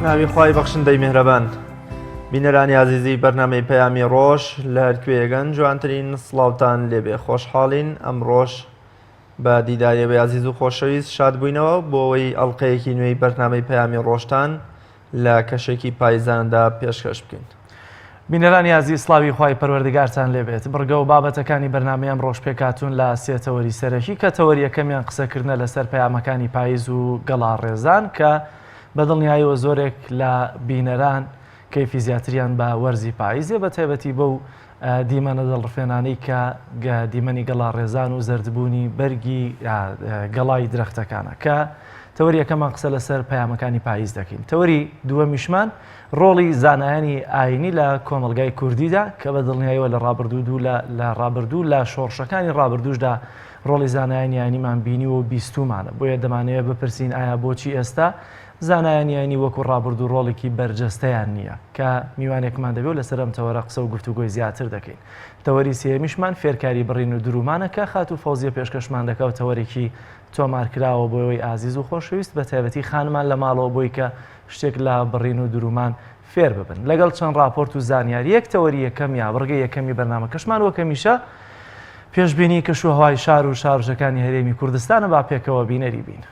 ناوی خوای بەخشندەی میهرەبان بینەرانی عزیزی بەرنامەی پەیامی ڕۆژ لە هەرکوێیەگەن جوانترین سڵاوتان لێبێ خۆشحاڵین ئەمڕۆژ بە دیداریەوەی عزیز و خۆشەویست شاد بووینەوە بۆ ئەوەی ئەڵلقەیەکی نوێی بەرنامەی پەیامی ڕۆژتان لە کەشێکی پایزاندا پێشکەش بکەین. بینەرانی عزیز سڵاوی خوای پەروەردگارتان لێبێت. بڕگە و بابەتەکانی بەرنامەیەم ڕۆژ پێکاتون لە سێتەوەری سەرەکی کە تەوەری یەکەمیان قسەکردنە لەسەر پەیامەکانی پاییز و گەڵاڕێزان کە بەدڵنیاییەوە زۆرێک لە بینەران کەیفی زیاتریان بە وەرزی پاییزێ بە تایبەتی بەو دیمەنە دڵڕفێنانەی کە دیمەنی گەڵاڕێزان و زەردبوونی بەرگی گەڵای درەختەکانە کە تەوەری یەکەمان قسە لەسەر پەیامەکانی پاییز دەکەین. تەوەری دووەمیشمان ڕۆڵی زانایانی ئاینی لە کۆمەلگای کوردیدا کە بە دڵنیاییەوە لە ڕابردوو لە شۆڕشەکانی ڕابردووشدا ڕۆڵی زانایانی ئاینیمان بینی و بیستومانە بۆیە دەمانەوێت بپرسین ئایا بۆچی ئێستا زانایانی ئاینی وەکو ڕابردوو ڕۆڵێکی بەرجەستەیان نییە کە میوانێکمان دەبێت لەسەر ئەم تەوەرە قسە و گفتوگۆی زیاتر دەکەین. تەوەری سێمیشمان فێرکاری بڕین و درومانە کە خات و فەوزیە پێشکەشمان دەکەوت تەوەرێکی تۆمارکراوە بۆەوەی ئازیز و خۆشەویست بە تایبەتی خانمان لە ماڵەوە بۆی کە شتێک لە بڕین و درومان فێر ببن لەگەڵ چەند راپۆرت و زانیاری یەک تەوەری یەکەم یا بڕگەی یەکەمی بەرنامەکەشمان وەکەمیشە پێشبینی کەشوهەوای شار و شارۆچەکانی هەرێمی کوردستانە با پێکەوە بینەری بین.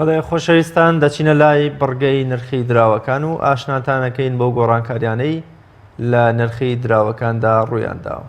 بەڵێ خۆشەویستان دەچینە لای بڕگەی نرخی دراوەکان و ئاشناتانەکەین بۆ گۆڕانکاریانەی لە نرخی دراوەکاندا ڕوویانداوە.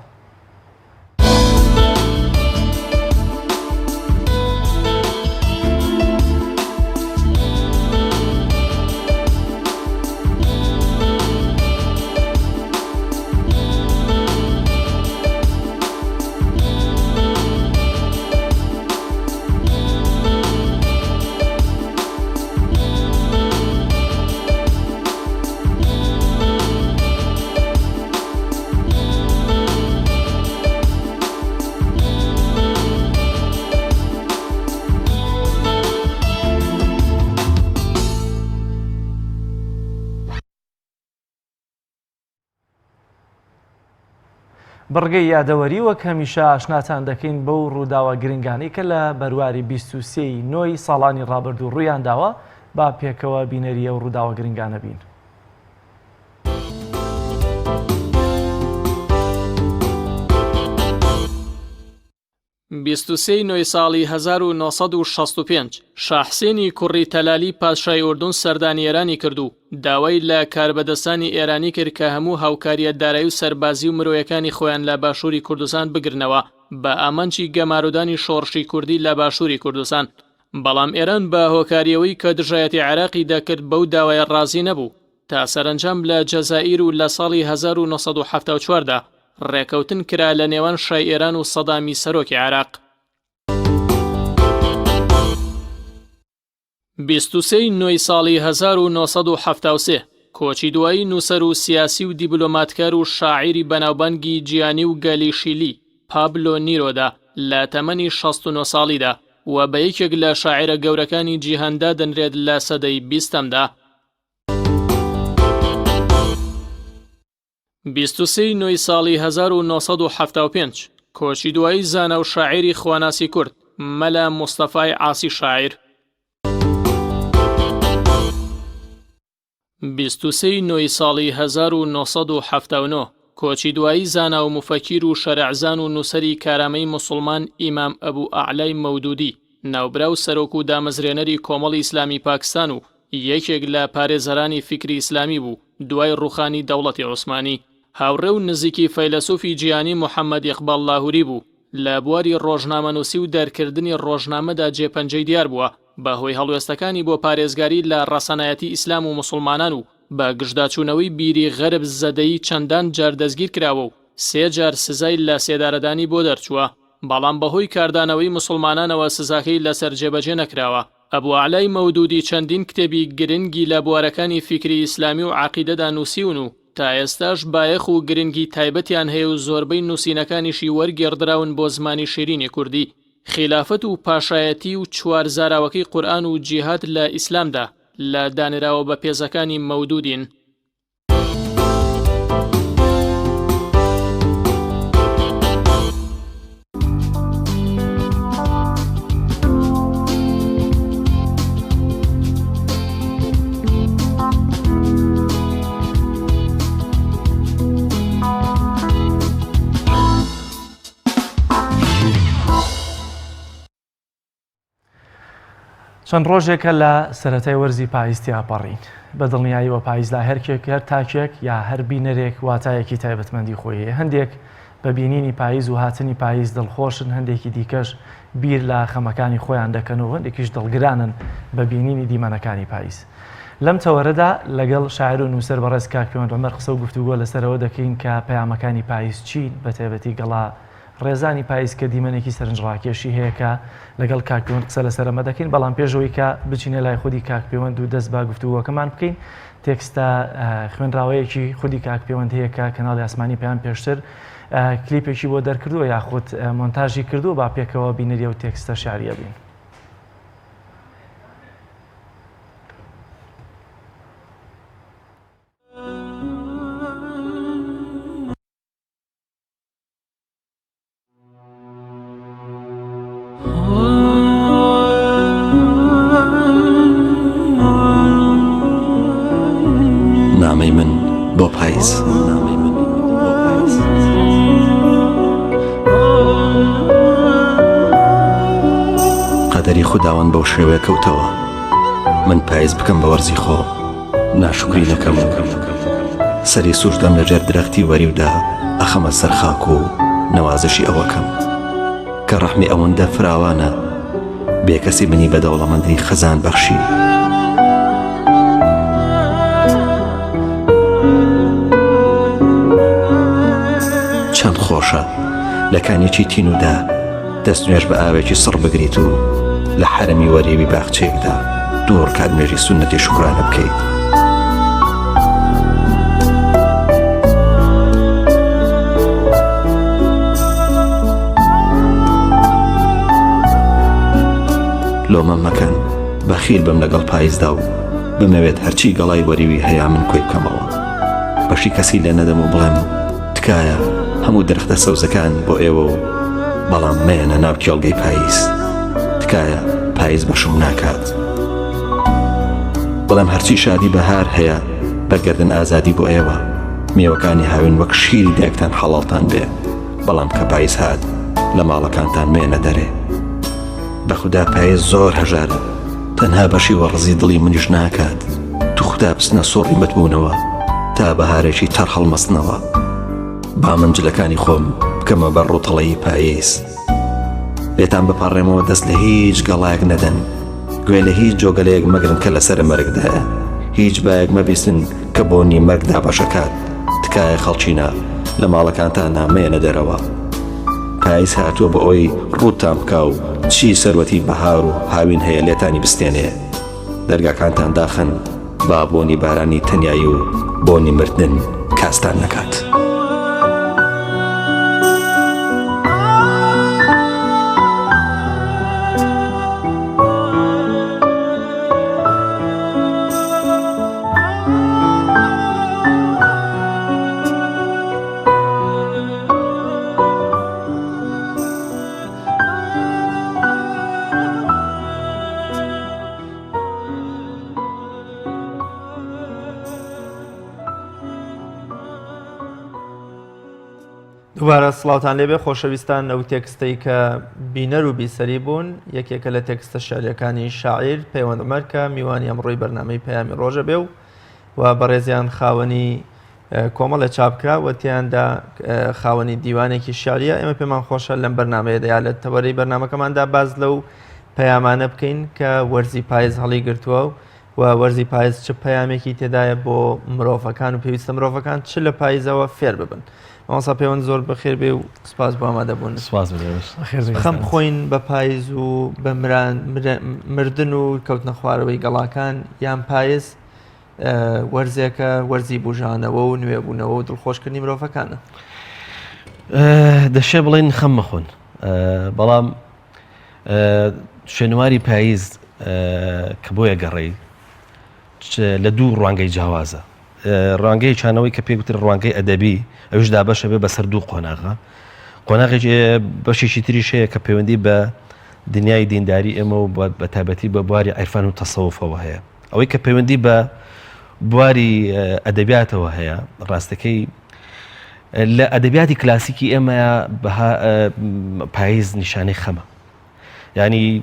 بڕگەی یادەوەری وەک هەمیشە ئاشناتان دەکەین بەو ڕووداوە گرنگانەی کە لە بەرواری 23 نۆی ساڵانی ڕابردوو ڕوویانداوە با پێکەوە بینەریە و ڕووداوە گرنگانە بین. بیستوسێی نۆی ساڵی 1965 شاحسێنی کوڕی تەلالی پادشای ئوردون سەردانیێرانی کردو داوای لە کاربەدەستانی ئێرانی کرد کە هەموو هاوکاریە دارایی و سەربازی و مرۆیەکانی خۆیان لە باشووری کوردستان بگرنەوە بە ئامانجی گەمارودانی شۆڕشی کوردی لە باشووری کوردستان. بەڵام ئێران بە هۆکاریەوەی کە دژایەتی عێراقی دەکرد بەو داوایە ڕازی نەبوو تا سەرنجام لە جەزائیر و لە ساڵی 1974دا ڕێکەوتن کرا لە نێوان شای ئێران و سەدامی سەرۆکی عێراق. 23 نۆی ساڵی 1973 کۆچی دوایی نووسەر و سیاسی و دیبلۆماتکار و شاعیری بەناوبانگی جیانی و گەلیشیلی پابلۆ نیرۆدا لە تەمەنی 69 ساڵیدا و بە یەکێک لە شاعیرە گەورەکانی جیهاندا دەنرێت لە سەدەی 20دا. 23 نوێی ساڵی 1975 کۆچی دوایی زانە و شاعیری خواناسی کورد مەلا مستەفای عاسی شاعیر. 23 نوێی ساڵی 1979 کۆچی دوایی زانا و مفەکیر و شەرەعزان و نووسەری کارامەی موسڵمان ئیمام ئەبوو ئەعلای مەودودی ناوبراو سەرۆک و دامەزرێنەری کۆمەڵی ئیسلامی پاکستان و یەکێک لە پارێزەرانی فیکری ئیسلامی بوو دوای ڕوخانی دەوڵەتی عوسمانی. هاوڕێ و نزیکی فەیلسوفی جیهانی محەممەد ئیقبال لاهوری بوو. لە بواری ڕۆژنامەنووسی و دەرکردنی ڕۆژنامەدا جێپەنجەی دیار بووە بەهۆی هەڵوێستەکانی بۆ پارێزگاری لە ڕەسەنایەتی ئیسلام و موسڵمانان و بە گشتداچوونەوەی بیری غەرب زەدەیی چەندان جار دەستگیر کراوە و 3 جار سزای لە سێدارەدانی بۆ دەرچووە، بەڵام بەهۆی کاردانەوەی موسڵمانانەوە سزاکەی لەسەر جێبەجێ نەکراوە. ئەبوو ئەعلای مەودودی چەندین کتێبی گرنگی لە بوارەکانی فیکری ئیسلامی و عەقیدەدا نووسیون و تا ئێستاش بایەخ و گرنگی تایبەتیان هەیە و زۆربەی نووسینەکانیشی وەرگێڕدراون بۆ زمانی شیرینی کوردی. خلافەت و پاشایەتی و چوار زاراوەکەی قورئان و جیهاد لە ئیسلامدا لە دانراوە بە پێزەکانی مەودودین. چەند ڕۆژێکە لە سەرەتای وەرزی پاییزتی ئاپەڕین. بە دڵنیاییەوە پاییز لا هەرکێک هەر تاکێک یا هەر بینەرێک واتایەکی تایبەتمەندی خۆیە. هەندێک بە بینینی پاییز و هاتنی پاییز دڵخۆشن، هەندێکی دیکەش بیر لە خەمەکانی خۆیان دەکەنەوە، هەندێکیش دڵگرانن بە بینینی دیمەنەکانی پاییز. لەم تەوەرەدا لەگەڵ شاعیر و نووسەر بەڕێز کاک پەیوەند عومەر قسە و گفتوگۆ لەسەرەوە دەکەین کە پەیامەکانی پاییز چین، بە تایبەتی گەڵا ڕێزانی پاییز کە دیمەنێکی سەرنجڕاکێشی هەیە کە لەگەڵ کاک پەیوەند قسە لەسەرەمە دەکەین. بەڵام پێشەوەی کە بچینە لای خودی کاک پەیوەند و دەست با گفتوگۆکەمان بکەین، تێکستە خوێنراوەیەکی خودی کاک پەیوەند هەیە کە کەناڵی ئاسمانی پێیان پێشتر کلیپێکی بۆ دەرکردووە یاخود مۆنتاژی کردووە، با پێکەوە بینەریە و تێکستە شاعریە بین. نامەی من بۆ پاییز. قەدەری خوداوەند بەو شێوەیە کەوتەوە من پاییز بکەم بە وەرزی خۆ، ناشکری دەکەم و سەری سووردەم لەژێر درەختی وەریودا ئەخەمە سەر خاک و نەوازشی ئەوەکەم کە ڕەحمی ئەوەندە فراوانە بێکەسی بنی بە دەوڵەمەندی خەزان بەخشی. چەند خۆشە لە کانێکی تینودا دەست نوێژ بە ئاوێکی سڕ بگریت و لە حرەمی وەرێوی باخچەیەکدا دوور کاتنوێژی سونەتی شوکرانە بکەیت. لۆمە مەکەن بەخیل بم لەگەڵ پاییزدا و بمەوێت هەرچی گەڵای وەریوی هەیە من کۆی بکەمەوە، بەشی کەسی لێ نەدەم و بڵێم تکایە هەموو درەختە سەوزەکان بۆ ئێوە و بەڵام مێنە ناو کێڵگەی پاییز، تکایە پاییز بەشم ناکات. بەڵام هەرچی شادی بەهار هەیە بەرگەردن ئازادی بۆ ئێوە، میوەکانی هاوین وەک شیری دایکتان حەڵاڵتان بێ، بەڵام کە پاییز هات لە ماڵەکانتان مێنە دەرێ. بەخدا پاییز زۆر هەژارە، تەنها بەشی وەڕزی دڵی منیش ناکات، تو خدا بسنە سۆڕی مەتبوونەوە تا بەهارێکی تەر هەڵمەستنەوە. با منجلەکانی خۆم بکەمە بەر ڕووتەڵەیی پاییز، لێتان بپەڕێمەوە دەست لە هیچ گەڵایەک نەدەن، گوێ لە هیچ جۆگەلەیەک مەگرن کە لەسەر مەرگدایە، هیچ بایەک مەبیستن کە بۆنی مەرگدا بەشەکات، تکایە خەڵچینە لە ماڵەکانتان نامێنە دەرەوە. پاییز هاتووە بە ئەوی ڕووتان بکا و چی سەروەتی بەهار و هاوین هەیە لێتانی بستێنێ. دەرگاکانتان داخن با بۆنی بارانی تەنیایی و بۆنی مردن کاستان نەکات. دووبارە سڵاوتان لێبێ خۆشەویستان ئەو تێکستەی کە بینەر و بیسەری بوون یەکێکە لە تێکستە شعریەکانی شاعیر پەیوەندمەر کە میوانی ئەمڕۆی بەرنامەی پەیامی ڕۆژە بێ و بەڕێزیان خاوەنی کۆمەڵە چاپکرا و تیاندا خاوەنی دیوانێکی شعریە ئێمە پێمان خۆشە لەم بەرنامەیەدا یا لە تەوەرەی بەرنامەکەماندا باز لەو پەیامانە بکەین کە وەرزی پاییز هەڵی گرتووە و وەرزی پاییز چ پەیامێکی تێدایە بۆ مرۆڤەکان و پێویستە مرۆڤەکان چ لە پاییزەوە فێر ببن. مامۆستا پەیوەند زۆر بەخێر بێ و سپاس بۆ ئامادەبوون. خەم بخۆین بە پاییز و بە مردن و کەوتنە خوارەوەی گەڵاکان یان پاییز وەرزێکە وەرزی بژانەوە و نوێبوونەوە و دڵخۆشکردنی مرۆڤەکانە. دەشێ بڵێن خەم مەخۆن، بەڵام شوێنواری پاییز کە بۆیە گەڕێی لە دوو ڕوانگەی جیاوازە. ڕوانگەی چانەوەی کە پێگوتر ڕوانگەی ئەدەبی ئەوش دابەشە بێ بەسەر دوو قۆناغە. قۆناغێکی بەشێکی تریش هەیە کە پەیوەندی بە دنیای دینداری ئێمە و بە تایبەتی بە بواری عیرفان و تەسەووفەوە هەیە. ئەوەی کە پەیوەندی بە بواری ئەدەبیاتەوە هەیە ڕاستەکەی لە ئەدەبیاتی کلاسیکی ئێمە پاییز نیشانەی خەمە. ینی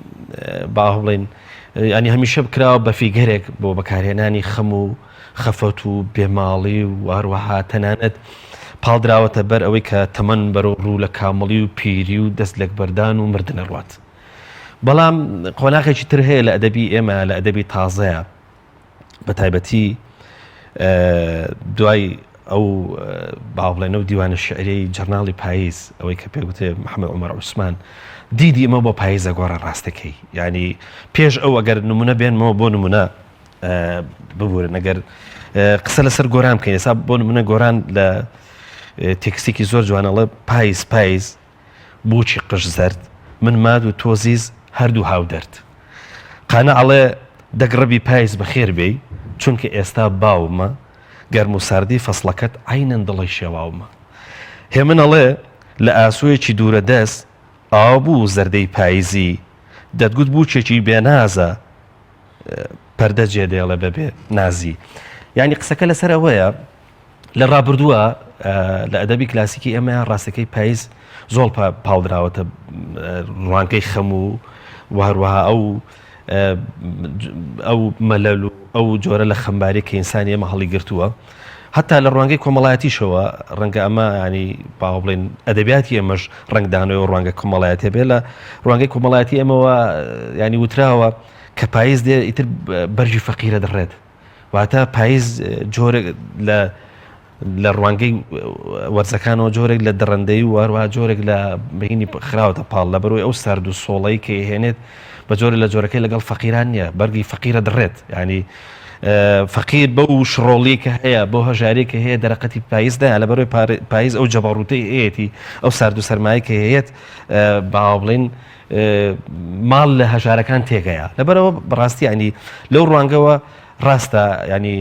با بڵێن ینی هەمیشە بکراوە بە فیگەرێک بۆ بەکارهێنانی خەم و خەفەت و بێماڵی و هەروەها تەنانەت پاڵدراوەتە بەر ئەوەی کە تەمەن بەرەو ڕوو لە کامەڵی و پیری و دەست لەک بەردان و مردنە ڕوات. بەڵام قۆناغێکی تر هەیە لە ئەدەبی ئێمە لە ئەدەبی تازەیە بە تایبەتی دوای ئەو باڵێنە و دیوانە شعری جەرناڵی پاییز ئەوەی کە پێگوتێ محەممەد عومەر عوسمان دیدی ئەمە بۆ پاییزە گۆڕە ڕاستەکەی. ینی پێش ئەو ئەگەر نمونە بێنمەوە بۆ نمونە ببورن ئەگەر قسە لەسەر گۆران بکەین ئێستا بۆ نمونە گۆران لە تێکستێکی زۆر جوانەڵە پاییز بۆچی قژ زەرد من ماد و تۆزیز هەردوو هاو دەرد قانە ئەڵێ دەگڕەبی پاییز بەخێر بێی چونکە ئێستا باومە گەرم و ساردی فەسڵەکەت عینەن دڵی شێواومە. هێ من ئەڵێ لە ئاسوویەکی دوورە دەست ئاو بوو زەردەی پاییزی دەتگوت بووچێکی بێنازە پەردە جێدێڵە بەبێ نازی. یعنی قسەکە لەسەر ئەوەیە لە ڕابردووە لە ئەدەبی کلاسیکی ئێمە ڕاستەکەی پاییز زۆڵ پاڵدراوەتە ڕوانگەی خەم و هەروەها ئەو مەلەل و ئەو جۆرە لە خەمباری کە ئینسانی ئێمە هەڵی گرتووە هەتا لە ڕوانگەی کۆمەڵایەتیشەوە ڕەنگە ئەمە ینی با بڵێن ئەدەبیاتی ئێمەش ڕنگدانەوە ڕوانگە کۆمەڵایەتێ بێ لە ڕوانگەی کۆمەڵایەتی ئێمەوە ینی وتراوە کە پاییز دێ ئیتر بەرژی فەقیرە دەڕێت واتە پاییز جۆرێک لە ڕوانگەی وەرزەکانەوە جۆرێک لە دەڕەندەی و هەروەها جۆرێک لە بەهینی خراوەتە پاڵ لە بەرۆی ئەو سارد و سۆڵەی کە هێنێت بە جۆرە لە جۆرەکەی لەگەڵ فەقیران نیە بەرگی فەقیرە دەڕێت. ینی فەقیر بەو شڕۆڵی کە هەیە بۆ هەژاری کە هەیە دەرەقەتی پاییزدا لە بەرۆی پاییز ئەو جەباڕوتەی هەیەی ئەو سارد و سەرمایی کە هەیەت با بڵێن ماڵ لە هەژارەکان تێگەیە. لەبەرەوە بەڕاستی ینی لەو ڕوانگەوە ڕاستە ینی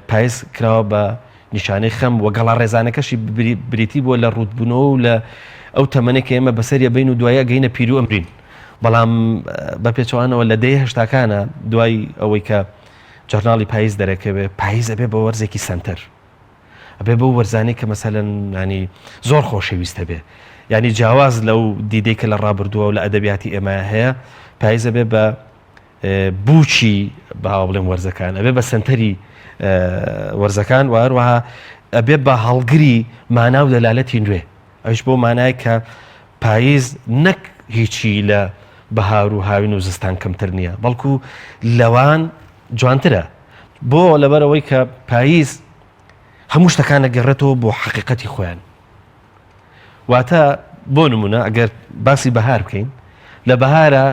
پاییز کراوە بە نیشانەی خەم و گەڵا ڕێزانەکەشی بریتی بووە لە ڕوودبوونەوە و لە ئەو تەمەنێک ئێمە بەسەریە بین و دوایە گەینە پیری و ئەمرین. بەڵام بە پێچوانەوە لە دەی هەشتاکانە دوای ئەوەی کە جەرناڵی پاییز دەرەکەوێ پاییز ئەبێ بە وەرزێکی سنتەر ئەبێ بە وەرزانەی کە مەسەلەن ینی زۆر خۆشەویستە بێ. ینی جیاواز لەو دیدەی کە لە ڕابردووە و لە ئەدەبیاتی ئێمە هەیە پاییز ئەبێ بە بوچی با بڵێن وەرزەکان ئەبێ بە سنتەری وەرزەکان و هەروەها ئەبێ بە هەڵگری مانا و دەلالەتی نوێ. ئەوش بۆ مانای کە پاییز نەک هیچی لە بەهار و هاوین و زستان کەمتر نییە بەڵکو لەوان جوانترە بۆ لەبەرەوەی کە پاییز هەموو شتەکانە گەڕێتەوە بۆ حەقیقەتی خۆیان. واتە بۆ نمونە ئەگەر باسی بەهار بکەین لە بەهارە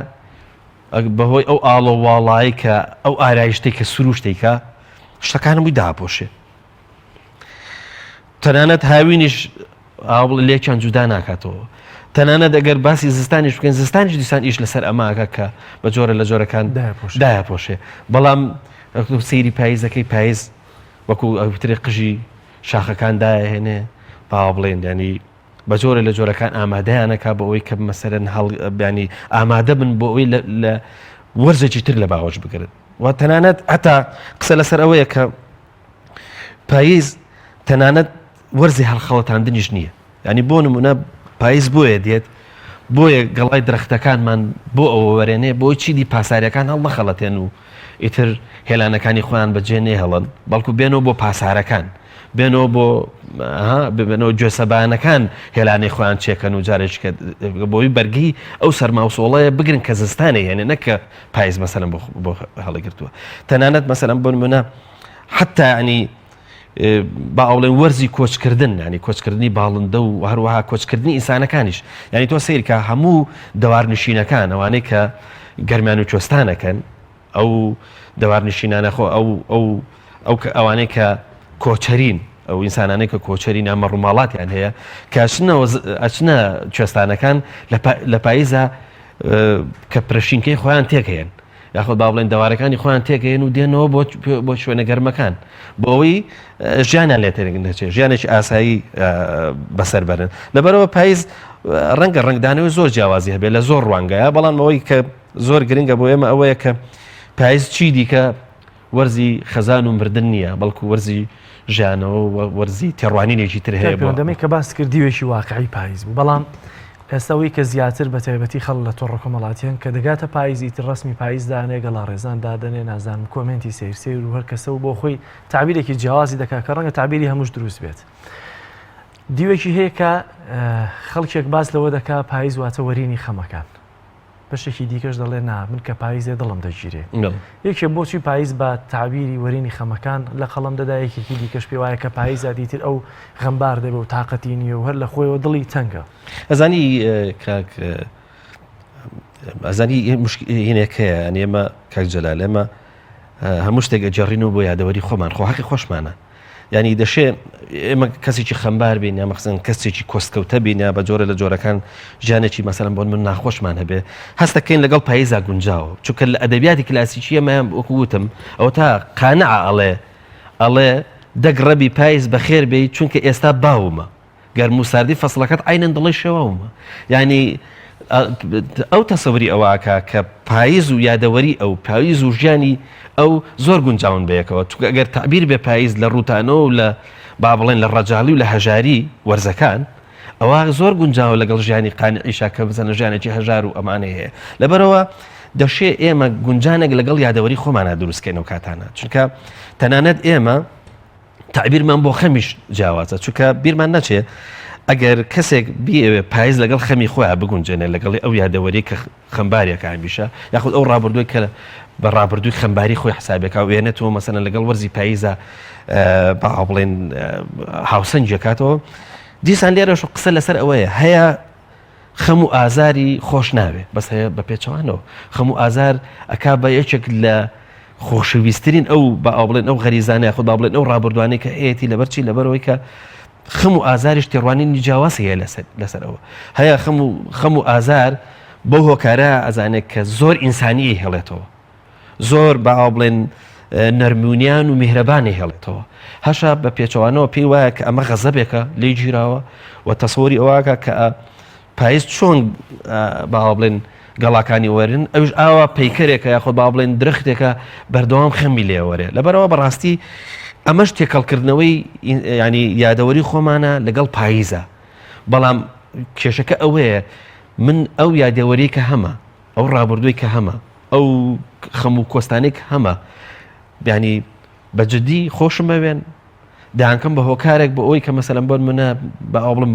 بەهۆی ئەو ئاڵۆواڵایی کە ئەو ئارایشتەی کە سروشتێکە شتەکانم بووی داپۆشێ تەنانەت هاوینیش ئاوڵ لێکیان جودا ناکاتەوە. تەنانەت ئەگەر باسی زستانیش بکەین زستانیش دیسان ئیش لەسەر ئەماکە کە بە جۆرە لە جۆرەکان دایەپۆشێ. بەڵام سەیری پاییزەکەی پاییز وەکو ئەوترێ قژی شاخەکان دایەهێنێ با بڵێن ینی بە جۆرە لە جۆرەکان ئامادەیانەکە بە ئەوەی کە مەسەرەن ینی ئامادە بن بۆ ئەوەی لە وەرزێکی تر لە باوەش بگرن. و تەنانەت هەتا قسە لەسەر ئەوەیە کە پاییز تەنانەت وەرزی هەڵخەڵەتاندنیش نییە. ینی بۆ نمونە پاییز بۆیە دێت بۆیە گەڵای درەختەکانمان بۆ ئەوە وەرێنێ بۆی چیدی پاساریەکان هەڵ نەخەڵەتێن و ئیتر هێلانەکانی خۆیان بەجێ نێهێڵن بەڵکو بێنەوە بۆ پاسارەکان بێنەوە بێنەوە گوێسەبانەکان هێلانەی خۆیان چێکەن و جارێک بۆی بەرگی ئەو سەرماوسۆڵەیە بگرن کە زستانە یعنی نەکە پاییز مەسەلەن بۆ هەڵەگرتووە تەنانەت مەسەلەن بۆ نمونە حتا ینی با ئەوڵێن وەرزی کۆچکردن ینی کۆچکردنی باڵندە و هەروەها کۆچکردنی ئینسانەکانیش ینی تۆ سیرکە هەموو دەوارنشینەکان ئەوانەی کە گەرمیان و کوێستانەکەن ئەو دەوارنشینانە خۆ ئەوانەی کە کۆچەرین ئەو ئینسانانەی کە کۆچەرین ئەمە ڕووماڵاتیان هەیە کە ئەچنە کوێستانەکان لە پاییزە کە پرەشینکەی خۆیان تێکەیەن یاخۆ با بڵێن دەوارەکانی خۆیان تێکەیەن و دێنەوە بۆ شوێنە گەرمەکان بۆ ئەوەی ژیانیان لێ تێنێت ژیانێکی ئاسایی بەسەر بەرن لەبەرەوە پاییز ڕەنگە ڕنگدانەوەی زۆر جیاوازی هەبێت لە زۆر ڕوانگەیە بەڵام ئەوەی کە زۆر گرنگە بۆ ئێمە ئەوەیە کە پاییز چی دیکە وەرزی خەزان و مردن نییە بەڵکو وەرزی ژیانەوە وەرزی تێڕوانینێکی تر هەیە دەمەی کە باس کردیوێکی واقعی پاییز بوو بەڵام ئێستاەوەی کە زیاتر بە تایبەتی خەڵ لە تۆڕە کۆمەڵاتیان کە دەگاتە پاییزی تر ڕسمی پاییزدانێ گەڵا ڕێزان دادنێ نازانم کۆمنتی سیر و هەر کەسە و بۆ خۆی تعبیرێکی جیاوازی دەکات کە ڕەنگە تعبیری هەمووش دروست بێت دیوێکی هەیە کە خەڵکێک باس لەوە دەکا پاییز واتە وەرینی خەمەکان بەشێکی دیکەش دەڵێ من کە پاییزێ دڵم دەگیرێ یەکێ بۆچی پاییز بە تعبیری وەرینی خەمەکان لە قەڵم دەدا یەکێکی دیکەش پێ وایە کە پاییزە دیتر ئەو غەمبار دەبێ و تااقەتی نیە و هەر لە خۆیەوە دڵی تەنگە ئەزانی ئەزانی هینێکەیە ئەمە کاک جەلال ئێمە هەموو شتێک ئەجێڕین و بۆ یادەوەری خۆمان خۆ حەقی خۆشمانە ینی دەشێ ئێمە کەسێکی خەمبار بین یا مەخزن کەسێکی کۆستکەوتە بینە بە جۆرە لە جۆرەکان ژیانێکی مەسەلەن بۆن من ناخۆشمان هەبێ هەستەکەین لەگەڵ پاییزا گونجاوە چونکە لە ئەدەبیاتی کلاسیکی ئەمەیان وەکووتم ئەو تا قانع ئەڵێ دەگڕەبی پاییز بەخێر بێ چونکە ئێستا باومە گەرم و ساردی فەسڵەکەت عینەن دڵی شێوەومە ینی ئەو تەسەوری ئەوواکە کە پاییز و یادەوەری ئەو پاییز و ژیانی ئەو زۆر گونجاون بەیەکەوە چونکە ئەگەر تعبیر بێ پاییز لە ڕووتانەوە و لە با بڵێن لە ڕەجاڵی و لە هەژاری وەرزەکان ئەوە زۆر گونجاوە لەگەڵ ژیانی قانعیشا کە بزەنە ژیانێکی هەژار و ئەمانەی هەیە لەبەرەوە دەشێ ئێمە گونجانێک لەگەڵ یادەوەری خۆمانە دروستکەینەوە کاتانە چونکە تەنانەت ئێمە تعبیرمان بۆ خەمیش جیاوازە چونکە بیرمان نەچێ ئەگەر کەسێک بیەوێ پاییز لەگەڵ خەمی خۆیان بگونجێنێ لەگەڵی ئەو یادەوەری کە خەمباریەکە هەمیشە یاخود ئەو ڕابردووی کە بە ڕابردووی خەمباری خۆی حسابێکا وێنێتەوە مەسەلەن لەگەڵ وەرزی پاییزە با بڵێن هاوسەنجەکاتەوە دیسان لێرەش قسە لەسەر ئەوەیە هەیە خەم و ئازاری خۆش ناوێ بەس هەیە بە پێچەوانەوە خەم و ئازار ئەکا بە یەکێک لە خۆشەویستترین ئەو با بڵێن ئەو غەریزانەیە خۆ با بڵێن ئەو ڕابردوانەی کە هەیەی لەبەرچی لەبەرەوەی کە خەم و ئازاریش تێڕوانینی جیاواز هەیە لەسەرەوە هەیە خەم و ئازار بەو هۆکارە ئەزانێت کە زۆر ئینسانی هێڵێتەوە زۆر با بڵێن نەرمونیان و میهرەبانی هێڵێتەوە هەشە بە پێچەوانەوە پێی وایە کە ئەمە غەزەبێکە لێی گیراوە و تەسەوری ئەوواکە کە پاییز چۆن با بڵێن گەڵاکانی وەرن ئەوش ئاوا پەیکەرێکە یاخۆ با بڵێن درختێکە بەردەوام خەمی لێوەرێ لەبەرەوە بەڕاستی ئەمەش تێکەڵکردنەوەی ینی یادەوەری خۆمانە لەگەڵ پاییزە بەڵام کێشەکە ئەوەیە من ئەو یادەوەری کە هەمە ئەو ڕابردووی کە هەمە ئەو خەم و کۆستانێک هەمە ینی بەجددی خۆشم بەوێن داهانکەم بە هۆکارێک بە ئەوی کە مەسەلەن بۆن منە بەڵم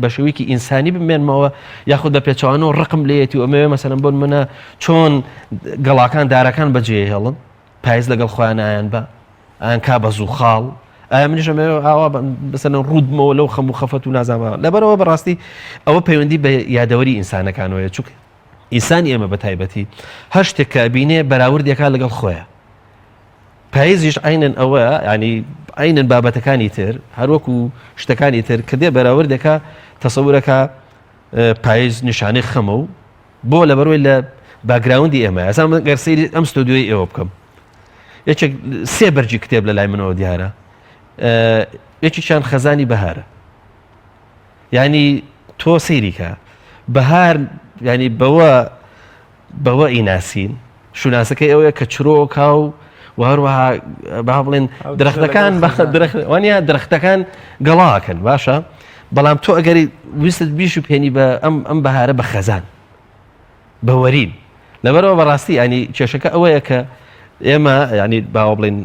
بە شێوەیەکی ئینسانی بمێنمەوە یاخود بە پێچەوانەوە ڕقم لێتی و ئەمەوێ مەسەلەن بۆن منە چۆن گەڵاکان دارەکان بەجێ هێڵن پاییز لەگەڵ خۆیان ئایان بە ئەیان کا بە زوو خاڵ ئایا منیشەمە ئاوا بەسەرەن ڕوودمەوە لەو خەم و خەفەت و نازانەوە لەبەرەوە بەڕاستی ئەوە پەیوەندی بە یادەوەری ئینسانەکانەوەیە چونکە ئینسانی ئێمە بە تایبەتی هەر شتێک کە بینێ بەراوردێکا لەگەڵ خۆیە پاییزیش عینەن ئەوە ینی عینەن بابەتەکانی تر هەروەکو شتەکانی تر کە دێ بەراوردێکە تەسەورەکە پاییز نیشانەی خەمە و بۆ لەبەرەوەی لە باگراوندی ئێمە ئەسان گەرسەیری ئەم ستۆدیۆی ئێوە بکەم یەکێک سێ بەرجی کتێب لە لای منەوە دیارە یەکیشان خەزانی بەهارە ینی تۆ سەیریکە بەهار ینی بەوە ئیناسین شوناسەکەی ئەوەیە کە چرۆکا و هەروەها با بڵێن درەختەکان وانە درەختەکان گەڵاکەن باشە بەڵام تۆ ئەگەری ویستت بیش و پێنی بە ئەم بەهارە بە خەزان بەوەرین لەبەرەوە بەڕاستی ینی کێشەکە ئەوەیە کە ئێمە ینی باوە بڵێن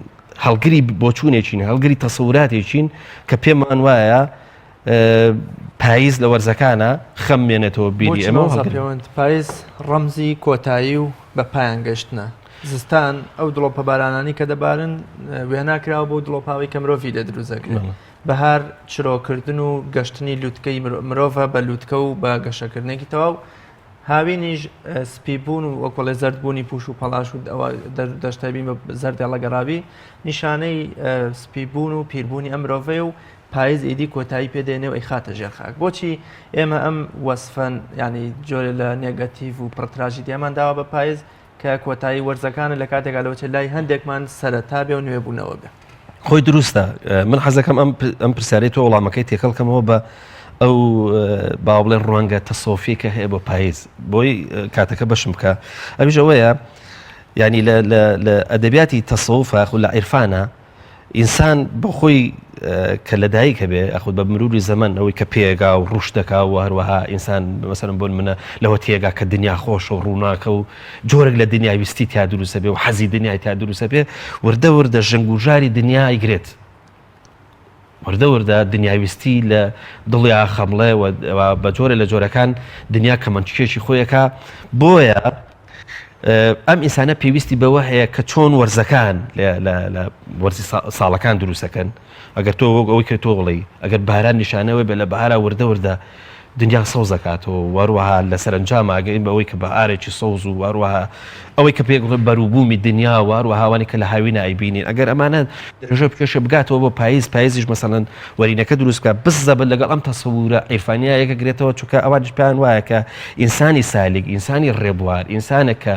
هەڵگری بۆچوونێکین هەڵگری تەسەوراتێکین کە پێمان وایە پاییز لە وەرزەکانە خەمێنێتەوە بیری ئەمە پەیوەند پاییز ڕەمزی کۆتایی و بە پایان گەشتنە زستان ئەو دڵۆپە بارانانی کە دەبارن وێناکراوە بۆ دڵۆپاوی کە مرۆڤی لە دروزەکرێت بەهار چرۆکردن و گەشتنی لووتکەی مرۆڤە بە لووتکە و بە گەشەکردنێکی تەواو هاوینیش سپیبوون و وەکڵێ زەردبوونی پوش و پەلاش و دەشتابی بە زەردێڵە گەڕاوی نیشانەی سپیبوون و پیربوونی ئەم مرۆڤێ و پاییز ئیدی کۆتایی پێدێنێ و ئەی خاتە ژێر خاک بۆچی ئێمە ئەم وەسفەن ینی جۆرە لە نێگەتیڤ و پڕتراژی دیامان داوا بە پاییز کە کۆتایی وەرزەکانە لە کاتێکا لەوچە لای هەندێکمان سەرەتا بێ و نوێبوونەوە بێ خۆی دروستە من حەزەکەم ئەم پرسیارەی تۆ وەڵامەکەی تێکەڵکەمەوە بە ئەو با بڵێن ڕوانگە تەسۆفی کە هەیە بۆ پاییز بۆی کاتەکە بەشم بکە ئەویش ئەوەیە ینی لە ئەدەبیاتی تەسەوفە و لە عیرفانە ئینسان بۆ خۆی کە لەدایکە بێ ئەخود بە مروری زەمن ئەوەی کە پێگا و ڕوش دەکا و هەروەها ئینسان مەسەرم بۆن منە لەوە تێگا کە دنیا خۆش و ڕووناکە و جۆرێک لە دنیای ویستی تا دروستە بێ و حەزی دنیای تا دروستە بێ وردە وردە ژنگ و ژاری دنیا ئیگرێت وردە وردە دنیاویستی لە دڵیا خەمڵێ بە جۆرە لە جۆرەکان دنیا کەمەندچێکی خۆیەکە بۆیە ئەم ئینسانە پێویستی بەوە هەیە کە چۆن وەرزەکان لە وەرزی ساڵەکان دروستەکەن ئەگەر تۆ ئەوەی کە تۆ بڵێ ئەگەر باران نیشانەوەی بێ لە بەهارا وردە وردە دنیا سەوز دەکاتەوە وەروەها لە سەرنجام ئاگەین بەوەی کە بەهارێکی سەوز و وەروەها ئەوەی کە پێ بەروبوومی دنیا وەروەهاوانی کە لە هاوینە ئەیبینین ئەگەر ئەمانە درێژە پێشە بگاتەوە بۆ پاییزیش مەسەڵەن وەرینەکە دروستکە بزەبن لەگەڵ ئەم تەسەورە عیرفانیە یەکە گرێتەوە چونکە ئەوانش پێیان وایە کە ئینسانی سالیک ئینسانی ڕێبوار ئینسانێک کە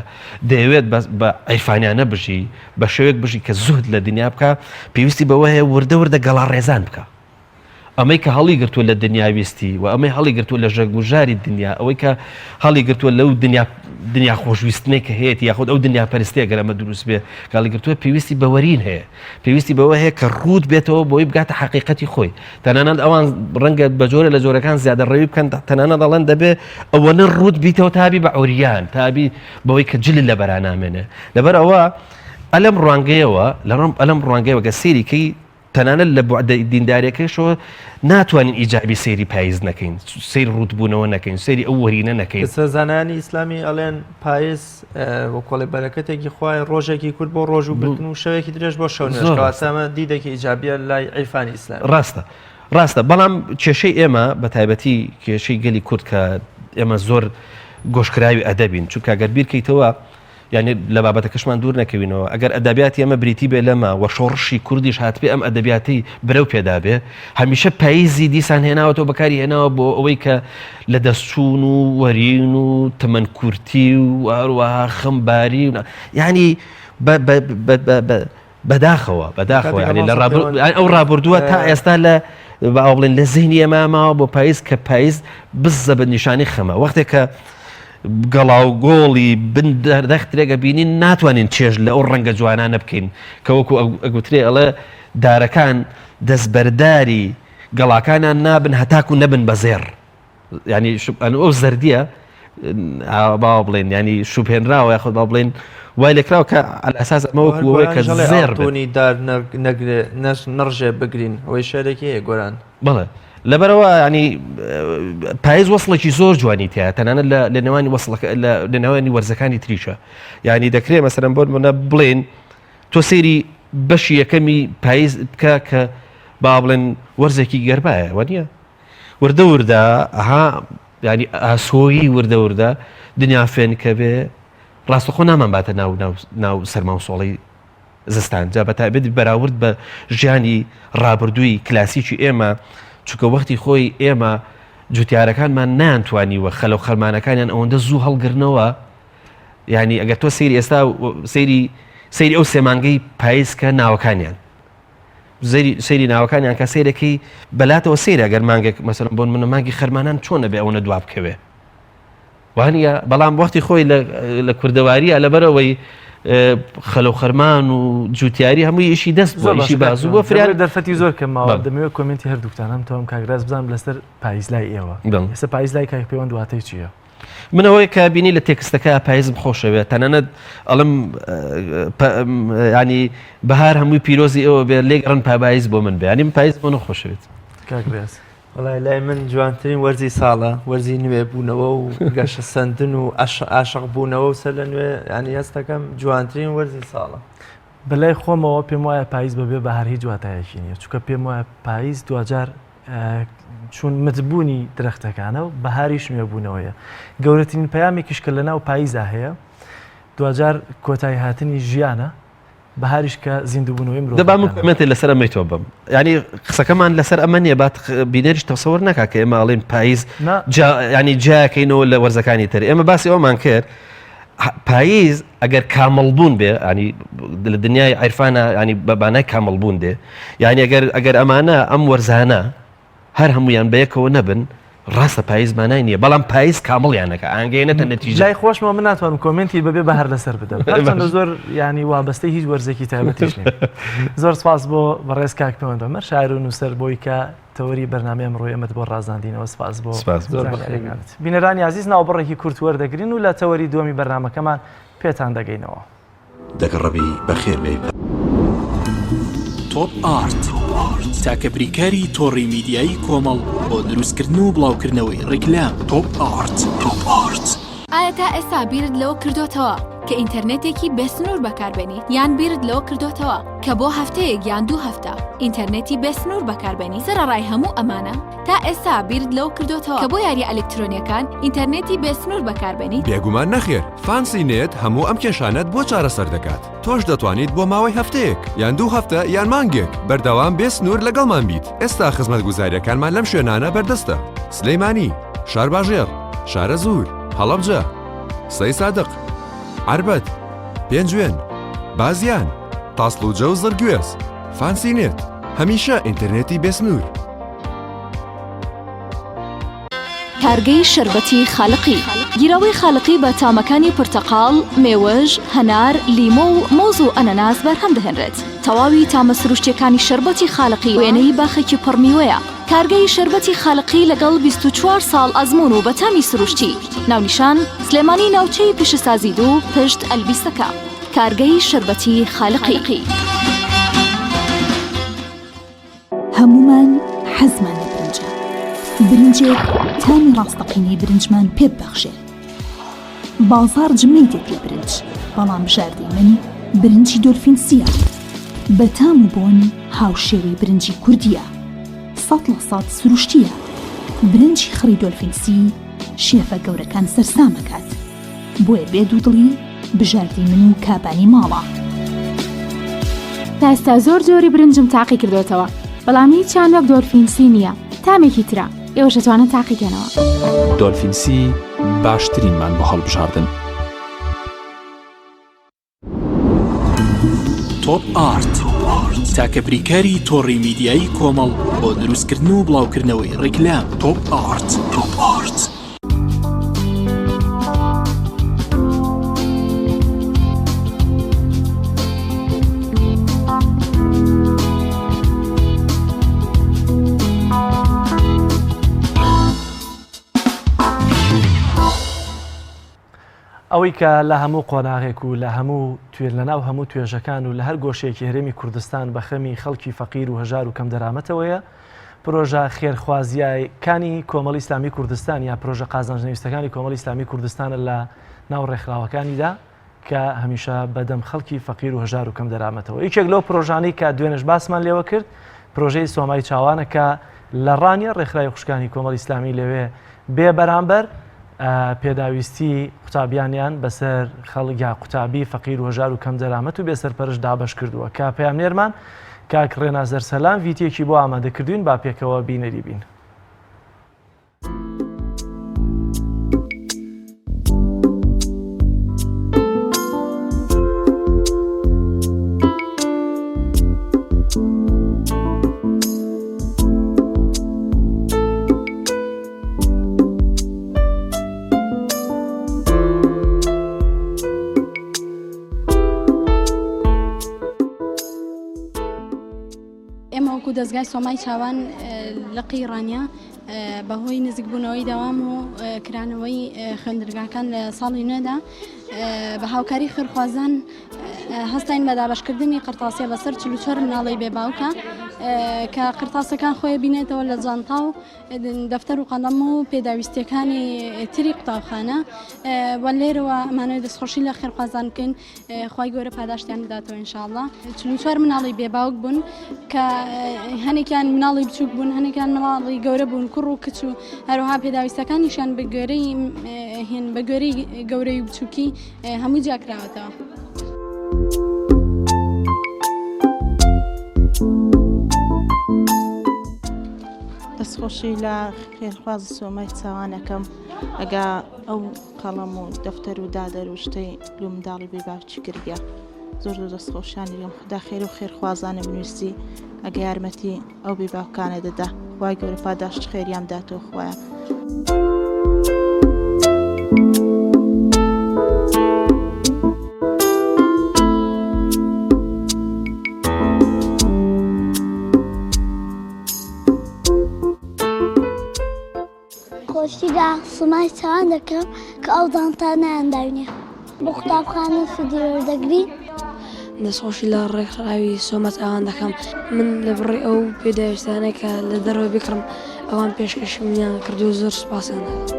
دەیەوێت بە عیرفانیانە بژی بە شێوەیەک بژی کە زوهد لە دنیا بکە پێویستی بەوە هەیە وردە وردە گەڵاڕێزان بکە ئەمەی کە هەڵی گرتووە لە دنیاویستی و ئەمەی هەڵی گرتووە لە ژەنگ و ژاری دنیا ئەوەی کە هەڵی گرتووە لەو دنیا خۆشویستنەی کە هەیەی یاخود ئەو دنیا پەرستەیە گەر ئەمە دروست بێ هەڵی گرتووە پێویستی بەوەرین هەیە پێویستی بەوە هەیە کە ڕوود بێتەوە بۆی بگاتە حەقیقەتی خۆی تەنانەت ئەوان ڕەنگە بە جۆرە لە جۆرەکان زیادە ڕێوی بکەن تەنانەت دەڵێن دەبێ ئەوەنە ڕوود بیتەوە تابی بە عوریان تابی بەوەی کە جل لە بەرانامێنێ لەبەر ئەوە ئەلەم ڕوانگەیەوە گە سێریکەی تەنانەت لە دینداریەکەشەوە ناتوانین ئیجابی سەیری پاییز نەکەین سەیری ڕوودبوونەوە نەکەین سەیری ئەو وەرینە نەکەین زانانی ئیسلامی ئەڵێن پاییز وەکۆڵی بەرەکەتێکی خوای ڕۆژێکی کورد بۆ ڕۆژ و بردن و شەوێکی درێژ بۆ شەونێشکەواسامە دیدێکی ئیجابیە لای عیرفانی ئیسلام ڕاستە بەڵام کێشەی ئێمە بە تایبەتی کێشەی گەلی کورد کە ئێمە زۆر گۆشکراوی ئەدەبین چونکە ئەگەر بیرکەیتەوە یعنی لە بابەتەکەشمان دوور نەکەوینەوە ئەگەر ئەدەبیاتی ئەمە بریتی بێ لەمە و شۆڕشی کوردیش هاتبێ ئەم ئەدەبیاتی برەو پێدا بێ هەمیشە پاییزی دیسان هێناوەتەوە بەکاری هێناوە بۆ ئەوەی کە لە دەستچوون و وەرین و تەمەنکورتی و هەروەها خەمباری یعنی بەداخەوە ئەو ڕابردووە تا ئێستا لە بڵێن لە زیهنی ئێماماوە بۆ پاییز کە پاییز بزە بە نیشانی خەمە وەختێک کە گەڵاو گۆڵی بن دەخترێگە بینین ناتوانین چێژ لە ئەو ڕەنگە جوانانە بکەین کە وەکو ئەگوترێ ئەڵێ دارەکان دەستبەرداری گەڵاکانیان نابن هەتاکو نەبن بە زێر ینی ئەو زەردیە با بڵێن ینی شوپێنراوە یاخود با بڵێن وای لێکراوە کە ئەساس ئەمەوەکوەوەی کە زێرتونی دار نەڕژێ بگرین ئەوەی شارێکی هەیە گۆران بڵێ لەبەرەوە ینی پاییز وەسڵێکی زۆر جوانی تایە تەنانەت لە نێوانی لە نێوانی وەرزەکانی تریشە یعنی دەکرێت مەسەرەن بۆ منە بڵێن تۆ سەیری بەشی یەکەمی پاییز بکە کە با بڵێن وەرزێکی گەربایە وە نییە وردە وردە ئەها ینی ئاسۆیی وردە وردە دنیا فێن کە بێ ڕاستەخۆ نامان باتە ناو سەرما و سۆڵی زستان جا بە تایبەت بەراورد بە ژیانی ڕابردووی کلاسیکی ئێمە چونکە وەختی خۆی ئێمە جوتیارەکانمان نانتوانیوە خەلە و خەرمانەکانیان ئەوەندە زوو هەڵگرنەوە ینی ئەگەر تۆ سەیری ئێستا سەیری ئەو سێمانگەی پاییزکە ناوەکانیان سەیری ناوەکانیان کە سەیرەکەی بەلاتەوە سەیرە ئەگەر مانگێک مەسەڵەن بۆن منە مانگی خەرمانان چۆنە بێ ئەوەنە دواب بکەوێ وانە بەڵام وەختی خۆی لە کوردەواریە لەبەرەوەی خەلو خەرمان و جوتیاری هەمووی ئیشی دەست بۆ ئیشی بازوو بۆ فریان دەرفەتی زۆر کەماوە دەمەوێت کۆمنتی هەردووکتان هەم تۆم کاگراز بزانم لەسەر پاییزلای ئێوە ئێستا پاییزلای کاک پەیوەند دواتەی چییە؟ منەوەی کابینی لە تێکستەکە پاییزم خۆشەوێت تەنانەت ئەڵم ینی بەهار هەمووی پیرۆزی ئەوە بێت لێگەڕن پابایز بۆ من بێ ینی پاییز بۆ نەخۆشەوێت کاگراز وڵای لای من جوانترین وەرزی ساڵە وەرزی نوێ بوونەوە و گەشە سندن و عاشق بوونەوە و سەر لە نوێ ینی هەستەکەم جوانترین وەرزی ساڵە بەلای خۆمەوە پێم وایە پاییز بەبێ بەهار هیچ دواتایەکی نییە چونکە پێم وایە پاییز دوجار چون متبوونی درەختەکانە و بەهاریش نوێبوونەوەیە گەورەترین پەیامێکیش کە لە ناو پاییزا هەیە دوجار کۆتایی هاتنی ژیانە بەهاریش کە زیندووبوونەوەی مرۆڤ دەبا من کۆمنتێ لەسەر ئەمەی تۆ بم ینی قسەکەمان لەسەر ئەمە نیە بات بینەریش تەسەوەر نەکا کە ئێمە ئەڵێن پاییز ینی جاکەینەوە لە وەرزەکانی تر ئێمە باسی ئەومان کرد پاییز ئەگەر کامەڵبوون بێ ینی لە دنیای عیرفانە ینی بەبانای کامەڵبوون دێ یعنی ئەگەر ئەمانە ئەم وەرزانە هەر هەمویان بەیەکەوە نەبن ڕاستە پاییزمانای نییە بەڵام پاییز کامڵیانەکە ئاگەینەتە نەتیجە لای خۆشمەوە من ناتوانم کۆمنتی بەبێ بەهار لەسەر بدەم هەرچەندە زۆر ینی وابەستەی هیچ وەرزێکی تایبەتیش نییە زۆر سپاس بۆ بەڕێز کاک پەیوەند بەمەر شاعر و نووسەر بۆی کە تەوەری بەرنامەی ئەمڕۆی ئەمەت بۆ ڕازاندینەوە سپاس بۆ بینەرانی عزیز ناوبڕێکی کورت وەردەگرین و لە تەوەری دووەمی بەرنامەکەمان پێتان دەگەینەوە دەگەڕەبی بەخێر بێ تۆپ ئارت تاکە بریکاری تۆڕی میدیایی کۆمەڵ بۆ دروستکردن و بڵاوکردنەوەی ڕیکلام تۆپ ئارت. ئایا تا ئێستا بیرت لەوە کردوتەوە کە ئینتەرنێتێکی بێسنوور بەکاربێنیت یان بیرت لەوە کردوتەوە کە بۆ هەفتەیەک یان 2 هەفتە ئینتەرنێتی بێسنوور بەکاربێنی سەرڕای هەموو ئەمانە تا ئێستا بیرت لەوە کردوتەوە کە بۆ یاری ئەلکترۆنیەکان ئینتەرنێتی بێسنوور بەکاربێنیت بێگومان نەخێر فانسی نێت هەموو ئەم کێشانەت بۆ چارەسەر دەکات تۆش دەتوانیت بۆ ماوەی هەفتەیەک یان 2 هەفتە یان مانگێک بەردەوام بێسنوور لەگەڵمان بیت ئێستا خزمەتگوزاریەکانمان لەم شوێنانە بەردەستە سلەیمانی شارباژێر شارە زوور هەڵەبجە سەی سادق عربەت پێنجوێن بازیان تاسڵوجە و زرگوێز فانسی نێت هەمیشە ئینتەرنێتی بێسنوور. کارگەی شربەتی خاڵقی گیرەوەی خاڵقی بە تامەکانی پرتەقاڵ، مێوەژ، هەنار، لیمۆ و مۆز و ئەنەناس بەرهەم دەهێنرێت. تەواوی تامە سروشتیەکانی شربەتی خاڵقی وێنەی باخێکی پڕمیوەیە. کارگەی شربەتی خاڵقی لەگەڵ 24 ساڵ ئەزمون و بەتامی سروشتی. ناونیشان سلێمانی ناوچەی پیشەسازی دوو پشت ئەلبیسەکە. کارگەی شربەتی خاڵقی. هەمومان حەزمان لە برنجە. برنجێک تامی ڕاستەقینەی برنجمان پێ ببەخشێ. بازار جمەی دێت لە برنج بەڵام بژاردەی من برنجی دۆلفینسیە. بەتام و بۆن هاوشێوەی برنجی کوردیە. 100% سروشتیە. برنجی خڕی دۆلفینسی شێفە گەورەکان سەرسامەکات. بۆیە بێ دوودڵی بژاردەی من و کابانی ماڵە. تا ئێستا زۆر جۆری برنجم تاقی کردوتەوە بەڵام هیچیان وەک دۆلفینسی نییە. تامێکی ترە ئێوەش دەتوانن تاقیکەنەوە. دۆلفینسی باشترینمان بۆ هەڵبژاردن. تۆپ ئارت تاکە بریکاری تۆڕی میدیایی کۆمەڵ بۆ دروستکردن و بڵاوکردنەوەی ڕیکلام تۆپ ئارت. ئەوەی کە لە هەموو قۆناغێک و لە هەموو لەناو هەموو توێژەکان و لە هەر گۆشەیەکی هەرێمی کوردستان بە خەمی خەڵکی فەقیر و هەژار و کەم دەرامەتەوەیە پرۆژە خێرخوازیەکانی کۆمەڵی ئیسلامی کوردستان یا پرۆژە قازانجنەویستەکانی کۆمەڵی ئیسلامی کوردستانە لە ناو ڕێکخراوەکانیدا کە هەمیشە بەدەم خەڵکی فەقیر و هەژار و کەم دەرامەتەوە. یەکێک لەو پرۆژانەی کە دوێنێش باسمان لێوە کرد پرۆژەی سۆمای چاوانە کە لە ڕانیە ڕێکخراوی خوشکانی کۆمەڵی ئیسلامی لەوێ بێ بەرامبەر پێداویستی قوتابیانیان بەسەر خەڵگا قوتابی فەقیر و هەژار و کەم دەرامەت و بێسەرپەرش دابەش کردووە کە پەیامنێرمان کاک ڕێنازەر سەلام ڤیدیۆکی بۆ ئامادەکردوین با پێکەوە بینەری بین. دەستگای سۆمای چاوان لە قیڕانیا بەهۆی نزیکبوونەوەی داوام و کرانەوەی خوێندرگاکان لە ساڵی نوێدا بە هاوکاری خێرخوازان هەستاین بە دابەشکردنی قرتاسیە بەسەر 44 مناڵی بێباوکە کە قرتاسەکان خۆی بینێتەوە لە جانتا و دەفتەر و قەڵەم و پێداویستیەکانی تری قوتابخانە وە لێرەوە ئەمانەوەی دەستخۆشی لە خێرخوازان بکەین خوای گەورە پاداشتیان بداتەوە ئینشاءڵڵا 44 مناڵی بێباوک بوون کە هەنێکیان مناڵی بچووک بوون هەنێکیان مناڵی گەورە بوون کوڕ و کچ و هەروەها پێداویستەکانیشیان بە گوێرەی گەورەی و بچووکی هەمووی جاکراوەتەوە. دەستخۆشی لە خێرخواز سۆمای چاوانەکەم ئەگا ئەو قەڵەم و دەفتەر و دادەر و شتەی لو منداڵی بێباوکی کردیا زۆر دەستخۆشیانی لەم خدا خێر و خێرخوازانە بنووسی ئەگە یارمەتی ئەو بێباوکانە دەدا وای گەورە پاداشت خێریان داتەوە خۆیان. خۆشی لە سومای چاوان دەکەم کە ئەو دانتانیان داوینێ بۆ قوتابخانە سودی وەردەگری. دەستخۆشی لە ڕێکخراوی سۆمە چاوان دەکەم من لە بڕی ئەو پێداویستانەی کە لە دەرەوە بکڕم ئەوان پێشکەشی منیان کردو زۆر سوپاسیان دەکەم.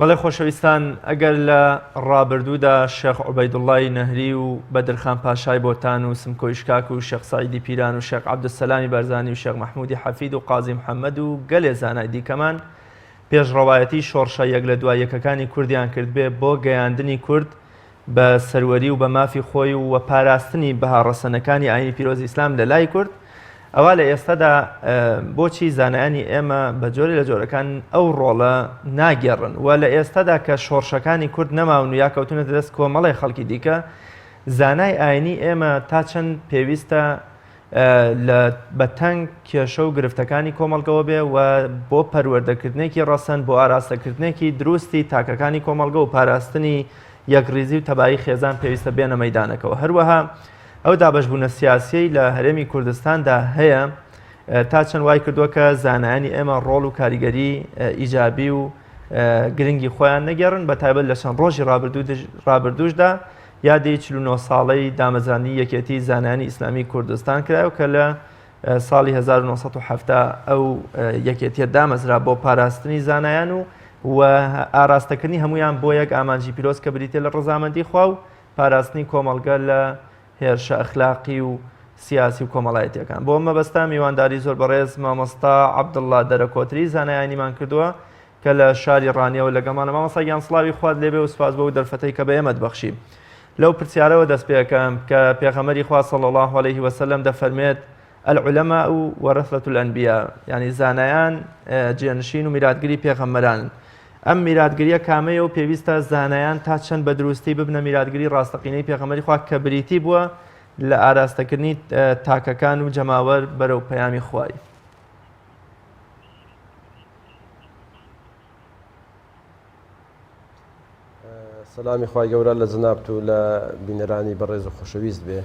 بەڵێ خۆشەویستان ئەگەر لە ڕابردوودا شێخ عوبەیدوڵڵای نەهری و بەدرخان پاشای بۆتان و سمکۆیشکاک و شێخ سەعیدی پیران و شێخ عەبدولسەلامی بەرزانی و شێخ مەحموودی حەفید و قازی محەممەد و گەلێ زانای دیکەمان پێشڕەوایەتی شۆڕشە یەک لە دوای یەکەکانی کوردیان کردبێ بۆ گەیاندنی کورد بە سەروەری و بە مافی خۆی و پاراستنی بەهاڕەسەنەکانی ئاینی پیرۆزی ئیسلام لە لای کورد. ئەوە لە ئێستادا بۆچی زانایانی ئێمە بە جۆری لە جۆرەکان ئەو ڕۆڵە ناگێڕن و لە ئێستادا کە شۆڕشەکانی کورد نەماون و یا کەوتونە دەست کۆمەڵی خەڵکی دیکە زانای ئاینی ئێمە تا چەند پێویستە بە تەنگ کێشە و گرفتەکانی کۆمەڵگەوە بێ و بۆ پەروەردەکردنێکی ڕەسەن بۆ ئاراستەکردنێکی دروستی تاکەکانی کۆمەڵگە و پاراستنی یەکڕیزی و تەبایی خێزان پێویستە بێنە مەیدانەکەەوە. هەروەها ئەو دابەشبوونە سیاسی لە هەرێمی کوردستاندا هەیە تا چەند وای کردووە کە زانایانی ئێمە ڕۆڵ و کاریگەری ئیجابی و گرنگی خۆیان نەگەڕن بە تایبەت لە چەند ڕۆژی ڕابردووشدا یادی 49 ساڵەی دامەزانی یەکێتی زانایانی ئیسلامی کوردستان کرایەوە کە لە ساڵی 1970 ئەو یەکێتیە دامەزرا بۆ پاراستنی زانایان و ئاراستەکردنی هەمویان بۆ یەک ئامانجی پیرۆز کە بریتێ لە ڕەزامەندی خوا و پاراستنی کۆمەڵگە لە هێرشە ئەخلاقی و سیاسی و کۆمەڵایەتیەکان. بۆ مەبەستا میوانداری زۆر بەڕێز مامۆستا عەبدوڵڵا دەرەکۆتری زانایانیمان کردووە کە لە شاری ڕانیەوە لەگەڵمانە. مامۆستا گیان سڵاوی خوات لێبێ و سوپاس بۆ دەرفەتەی کە بە ئێمە دبەخشی. لەو پرسیارەوە دەست پێەکەم کە پێغەمبەری خوا صلی الله علیه وسلم دەفەرمێت العلماء ورثة الأنبياء، یعنی زانایان جێنشین و میراتگری پێغەمبەران. ئەم میراتگریە کامەیە و پێویستە زانایان تا چەند بە دروستی ببنە میراتگری ڕاستەقینەی پێغەمبەری خوا کە بریتی بووە لە ئاراستەکردنی تاکەکان و جەماوەر بەرەو پەیامی خوای. سەلامی خوای گەورە لە جەنابت و لە بینەرانی بەڕێز و خۆشەویست بێ.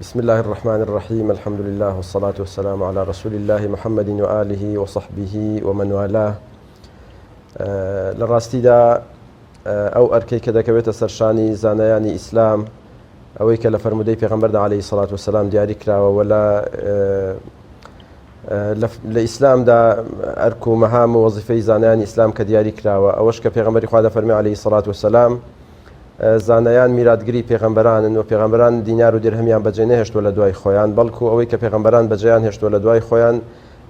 بسم الله الرحمن الرحيم الحمد لله والصلاة والسلام على رسول الله محمد وآله وصحبه ومن والاه. لراستي دا أو أركي كذا كبيت سرشاني زانياني إسلام أو يك لفرمودي في غمبرنا عليه الصلاة والسلام دياري كلا ولا الإسلام دا أركو مهام وظيفة زانياني إسلام كدياري كلا أوش كفي غمبري خوادا فرمي عليه الصلاة والسلام زانایان میراتگری پێغەمبەرانن و پێغەمبەران دینار و درهەمیان بەجێ نەهێشتووە لە دوای خۆیان، بەڵکو ئەوەی کە پێغەمبەران بەجێیان هێشتووە لە دوای خۆیان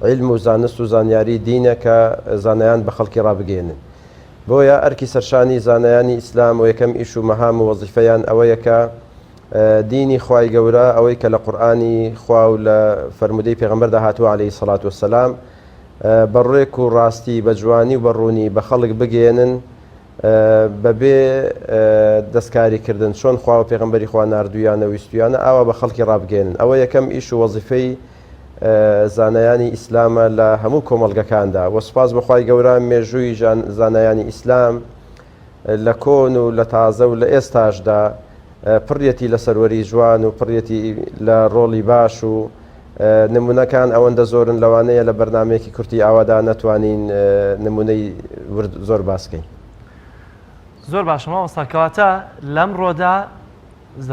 علم و زانست و زانیاری دینە کە زانایان بە خەڵکی ڕابگەێنن. بۆیە ئەرکی سەرشانی زانایانی ئیسلام و یەکەم ئیش و مەهام و وەزیفەیان ئەوەیە کە دینی خوای گەورە ئەوەی کە لە قورئانی خوا و لە فەرمودەی پێغەمبەردا هاتووە عەلەیهی سەڵات وەسەلام بەڕێک و ڕاستی بە جوانی و بەڕوونی بە خەڵک بگێنن بەبێ دەستکاریکردن چۆن خوا و پێغەمبەری خوا نردویانە ویستویانە ئاوا بە خەڵکی ڕابگەێنن ئەوە یەکەم ئیش و وەزیفەی زانایانی ئیسلامە لە هەموو کۆمەڵگەکاندا وەسپاس بەخوای گەورە مێژووی زانایانی ئیسلام لە کۆن و لە تازە و لە ئێستاشدا پڕیەتی لە سەروەری جوان و پڕیەتی لە ڕۆڵی باش و نمونونەکان ئەوەندە زۆرن لەوانەیە لە بەرنمەیەکی کورتی ئاوادا نەتوانین نمونەی زۆر باسکەین. زۆر باشەوە ئەستاکەواتە لەم ڕۆدا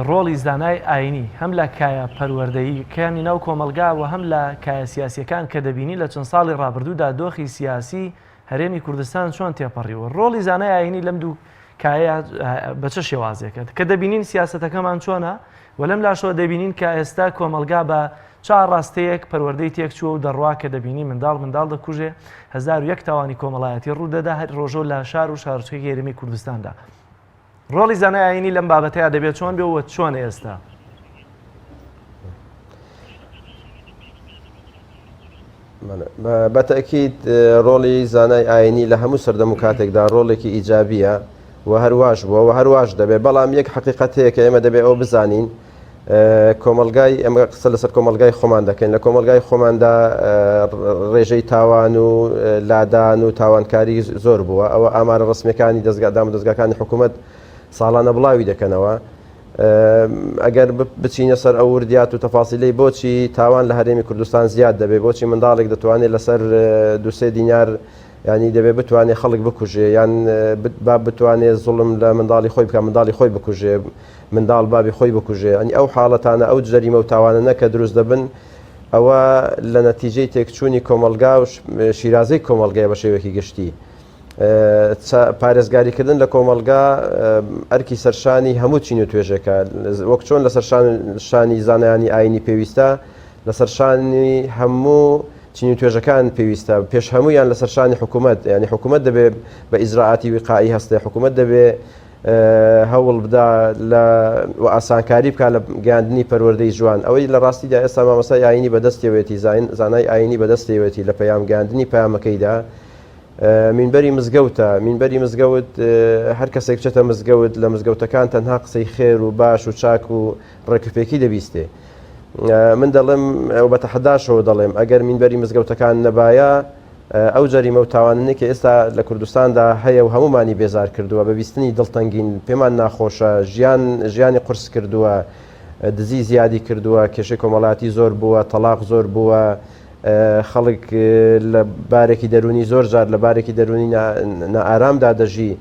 ڕۆڵی زانای ئاینی هەم لە کایە پەروەردەییەکانی ناو کۆمەلگا و هەم لە کایە سیاسیەکان کە دەبینی لە چەند ساڵی ڕابردوودا دۆخی سیاسی هەرێمی کوردستان چۆن تێپەڕیوە ڕۆڵی زانای ئاینی لەم دوو کایە بە چه شێوازێکێت کە دەبینین سیاسەتەکەمان چۆنە و لەم لاشەوە دەبینین کە ئێستا کۆمەلگا بە چاڕاستەیەک پەروەردەی تێکچووە و دەڕوا کە دەبینی منداڵ دەکوژێ 1001 تاوانی کۆمەڵایەتی ڕوودەدا هەر ڕۆژۆ لە شار و شارچووی هێرمی کوردستاندا. ڕۆڵی زانای ئاینی لەم بابەتەیە دەبێت چۆن بێ و چۆن ئێستا؟ بەتەکیید ڕۆڵی زانای ئاینی لە هەموو سەردەم و کاتێکدا ڕۆڵێکی ئیجابیە و هەرواش بووە و هەرواش دەبێت بەڵام یەک حقیقەتەیە کە ئێمە دەبێت ئەوە بزانین کۆمەلگای ئەمە قسە لەسەر کۆمەلگای خۆمان دەکەین لە کۆمەلگای خۆماندا ڕێژەی تاوان و لادان و تاوانکاری زۆر بووە ئەوە ئامارە ڕسمیەکانی دەستگادام و دەستگاکانی حکوومەت ساڵانە بڵاوی دەکەنەوە ئەگەر بچینە سەر ئەو وردیات و تەفاسیلەی بۆچی تاوان لە هەرێمی کوردستان زیاد دەبێت بۆچی منداڵێک دەتوانێت لەسەر 2 دینار ینی دەبێت بتوانێت خەڵک بکوژێ یان با بتوانێت زوڵم لە منداڵی خۆی بکە منداڵی خۆی بکوژێ منداڵ بابی خۆی بکوژێ ئەنی ئەو حاڵەتانە ئەو جەریمە و تاوانە کە دروست دەبن ئەوە لە نەتیجەی تێکچوونی کۆمەلگا و شیرازەی کۆمەلگای بە شێوەیەکی گشتی پارێزگاریکردن لە کۆمەلگا ئەرکی سەرشانی هەموو چین و توێژەکە وەک چۆن لە سەرشانی زانایانی ئاینی پێویستە لە سەرشانی هەموو چین و توێژەکان پێویستە پێش هەمویان لە سەرشانی حکوومەت ینی حکوومەت دەبێت بە ئیزراعاتی وقائی هەستێ حکوومەت دەبێت هەوڵ بدا لە ئاسانکاری بکە لە گەاندنی پەروەردەی جوان ئەوەی لە ڕاستیدا ئێستا مامەسای ئاینی بەدەستێوێتی زانای ئاینی بەدەستێوێتی لە پەیام گەاندنی پەیامەکەیدا مینبەری مزگەوتە مینبەری مزگەوت هەر کەسێک بچێتە مزگەوت لە مزگەوتەکان تەنها قسەی خێر و باش و چاک و ڕێکوپێکی دەبیستێ من دەڵێم بە تەحەداشەوە دەڵێم ئەگەر مینبەری مزگەوتەکان نەبایە ئەو جەریمە و تاوانێک کە ئێستا لە کوردستاندا هەیە و هەمومانی بێزار کردووە بە بیستنی دڵتەنگین پێمان ناخۆشە ژیانی قرس کردووە دزی زیادی کردووە کێشەی کۆمەڵاتی زۆر بووە تەلاق زۆر بووە خەڵک لە بارێکی دەرونی زۆر جار لە بارێکی دەرونی نائارامدا دەژی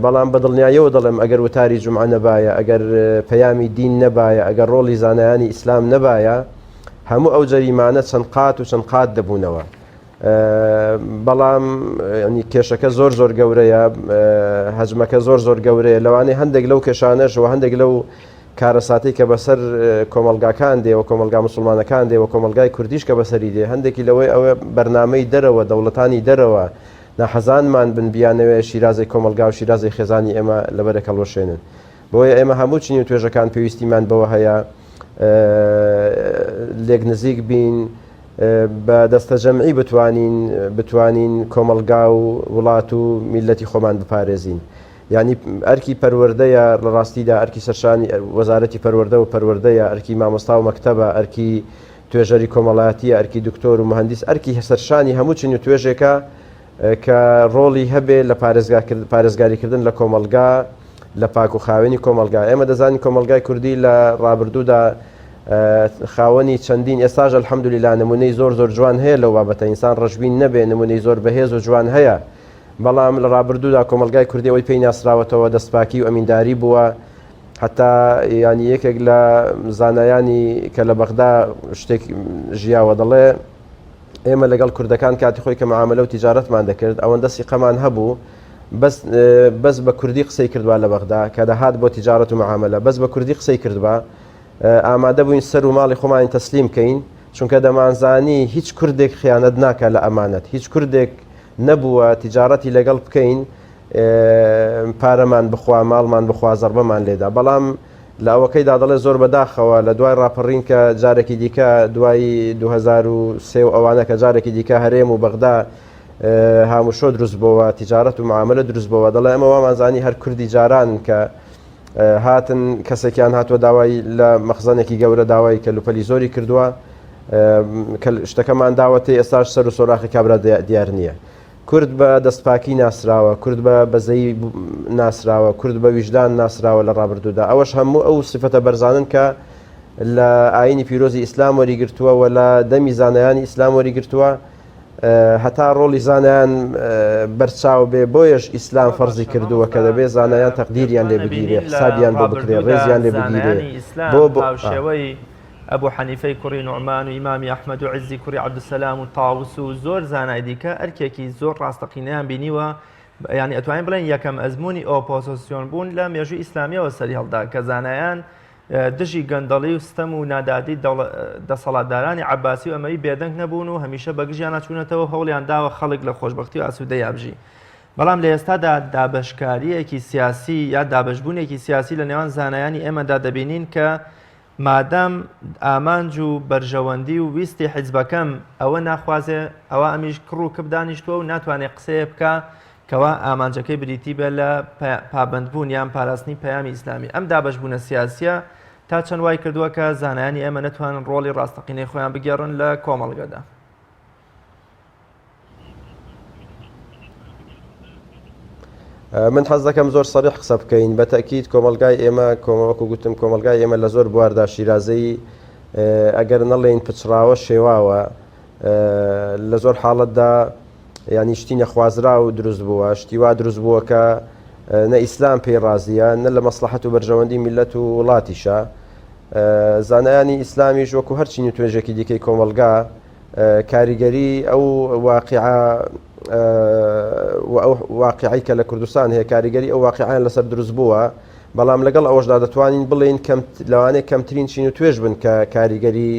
بەڵام بەدڵنیایەوە دەڵێم ئەگەر وتاری جومعە نەبایە ئەگەر پەیامی دین نەبایە ئەگەر ڕۆڵی زانایانی ئیسلام نەبایە هەموو ئەو جەریمانە چەند قات و چەند قات دەبوونەوە بەڵام کێشەکە زۆر گەورەیە هەجمەکە زۆر گەورەیە لەوانەیە هەندێک لەو کێشانەش و هەندێک لەو کارەساتی کە بەسەر کۆمەلگاکان دێەوە کۆمەلگا مسلمانەکان دێەوە کۆمەلگای کوردیش کە بەسەری دێ هەندێکی لەوەی ئەوە بەرنامەی دەرەوە دەوڵەتانی دەرەوە ناحەزانمان بن بیانەوێ شیرازی کۆمەلگا و شیرازی خێزانی ئێمە لەبەرە کەڵۆشێنن بۆیە ئێمە هەموو چنی و توێژەکان پێویستیمان بەوە هەیە لێک نزیک بین بە دەستە جەمعی بتوانین کۆمەلگا و وڵات و میلەتی خۆمان بپارێزین یعنی ئەرکی پەروەردەیە لە ڕاستیدا ئەرکی سەرشانی وەزارەتی پەروەردە و پەروەردەیە ئەرکی مامۆستا و مەکتەبە ئەرکی توێژەری کۆمەڵایەتیە ئەرکی دکتۆر و مهندس ئەرکی سەرشانی هەموو چنی و توێژێکە کە ڕۆڵی هەبێ لە پارێزگاریکردن لە کۆمەلگا لە پاک و خاوێنی کۆمەلگا ئێمە دەزانین کۆمەلگای کوردی لە ڕابردوودا خاوەنی چەندین ئێستاژ الحەمدولیلا نمونەی زۆر جوان هەیە لەو بابەتە ئینسان ڕەشبین نەبێ نمونەی زۆر بەهێز و جوان هەیە بەڵام لە ڕابردوودا کۆمەلگای کوردی ئەوەی پێی ناسراوەتەوە دەستپاکی و ئەمینداری بووە حتا ینی یەکێک لە زانایانی کە لە بەغدا شتێک ژیاوە دەڵێ ئێمە لەگەڵ کوردەکان کاتی خۆی کە معاملە و تیجارەتمان دەکرد ئەوەندە سیقەمان هەبوو بەس بە کوردی قسەی کردووە لە بەغدا کە دەهات بۆ تیجارەت و معاملە بەس بە کوردی قسەی کردووە ئامادە بووین سەر و ماڵی خۆمان تەسلیم کەین چونکە دەمانزانی هیچ کوردێک خیانەت ناکە لە ئەمانەت هیچ کوردێک نەبووە تیجارەتی لەگەڵ بکەین پارەمان بخوا ماڵمان بخوا زەربەمان لێدا بەڵام لە ئەوەکەیدا دەڵێ زۆر بەداخەوە لە دوای ڕاپەڕین کە جارێکی دیکە دوای 2023 ئەوانە کە جارێکی دیکە هەرێم و بەغدا هاموشۆ دروست بۆەوە تیجارەت و معاملە دروست بۆەوە دەڵێ ئەمە وامانزانی هەر کوردی جاران کە هاتن کەسێکیان هاتووە داوای لە مەخزانێکی گەورە داوای کەلوپەلی زۆری کردووە شتەکەمان داوەتی ئێستاش سەر و سۆراخی کابرا دیار نییە. کورد بە دەستپاکی ناسراوە، کورد بە بەزەی ناسراوە، کورد بە ویژدان ناسراوە لە ڕابردوودا. ئەوەش هەموو ئەو سفەتە بەرزانن کە لە ئاینی پیرۆزی ئیسلام وەریگرتووە و لە دەمی زانایانی ئیسلام وەریگرتووە هەتا ڕۆڵی زانایان بەرچاو بێ بۆیەش ئیسلام فەرزی کردووە کە دەبێت زانایان تەقدیریان لێ بگیرێ حسابیان بۆ بکرێ ڕێزیان لێ بگیرێ بۆ شێوەی ئەبوو حەنیفەی کوڕی نوعمان و ئیمامی ئەحمەد و عیزی کوڕی عەبدولسەلام و تاووس و زۆر زانای دیکە ئەرکێکی زۆر ڕاستەقینەیان بینیوە ینی ئەتوانین بڵێن یەکەم ئەزمموی ئۆپۆزیسیۆن بوون لە مێژووی ئیسلامیەوە سەری هەڵدا کە زانایان دژی گەندەڵی و ستەم و نادادی دەسەڵاتدارانی عەباسی و ئەمەی بێدەنگ نەبوون و هەمیشە بەگژیان ناچوونەتەوە هەوڵیان داوە خەڵک لە خۆشبەختی و ئاسوودە یابژی. بەڵام لە ئێستادا دابەشکاریەکی سیاسی یا دابشبوونێکی سیاسی لە نێوان زانایانی ئێمەدا دەبینین کە مادام ئامانج و بەرژەوەندی و ویستی حیزبەکەم ئەوە ناخوازێ ئەوە ئەمیش کڕ و کەب دانیشتووە و ناتوانێت قسەیە بکە کەوا ئامانجەکەی بریتی بێ لە پابندبوون یان پاراستنی پەیامی ئیسلامی. ئەم دابشبوونە سیاسیە تا چەند وای کردووە کە زانایانی ئێمە نەتوانن ڕۆڵی ڕاستەقینەی خۆیان بگێڕن لە کۆمەڵگەدا. من حەز دەکەم زۆر سەریح قسە بکەین بە تەکید کۆمەلگای ئێمە کۆمەوەکو گوتم کۆمەلگای ئێمە لە زۆر بواردا شیرازەی ئەگەر نەڵێن پچراوە شێواوە لە زۆر حاڵەتدا ینی شتی نەخوازرا و دروست بووە شتی وا دروست بووە کە نە ئیسلام پێی ڕازیە نە لە مەسلحەت و بەرژەوەندی میلەت و وڵاتیشە. زانایانی ئیسلامیش وەکو هەرچی توێژێکی دیکەی کۆمەلگا کاریگەری ئەو واقعی کە لە کوردستان هەیە کاریگەری ئەو واقعیان لەسەر دروست بووە بەڵام لەگەڵ ئەوەشدا دەتوانین بڵێن لەوانەیە کەمترین چین و توێژ بن کە کاریگەری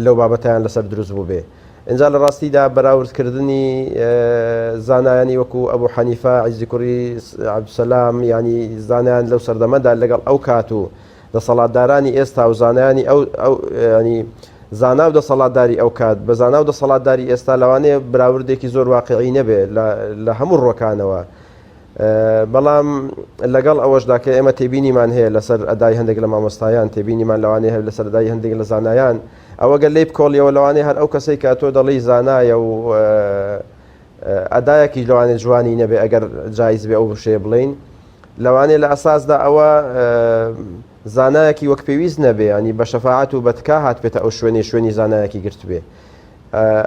لەو بابەتیان لەسەر دروست بوو بێ. اینجا لە ڕاستیدا بەراوردکردنی زانایانی وەکو ئەبوو حەنیفە عیزی کوڕی عەبدولسەلام ینی زانایان لەو سەردەمەدا لەگەڵ ئەو کات و دەسەڵاتدارانی ئێستا و زانایانی ینی زانا و دەسەڵاتداری ئەو کات بە زانا و دەسەڵاتداری ئێستا لەوانەیە براوردێکی زۆر واقعی نەبێ لە هەموو ڕۆکانەوە. بەڵام لەگەڵ ئەوەشدا کە ئێمە تێبینیمان هەیە لەسەر ئەدای هەندێک لە مامۆستایان تێبینیمان لەوانەیە هەیە لەسەر ئەدای هەندێک لە زانایان ئەوە گەر لێ بکۆڵیەوە لەوانەیە هەر ئەو کەسەی کە تۆ دەڵی زانایە و ئەدایەکی لەوانێت جوانی نەبێ ئەگەر جایز بێ ئەو شێ بڵین لەوانەیە لە ئەساسدا ئەوە زانایەکی وەک پێویست نەبێ ینی بە شەفاعەت و بەتکا هات بێتە ئەو شوێنی زانایەکی گرت بێ.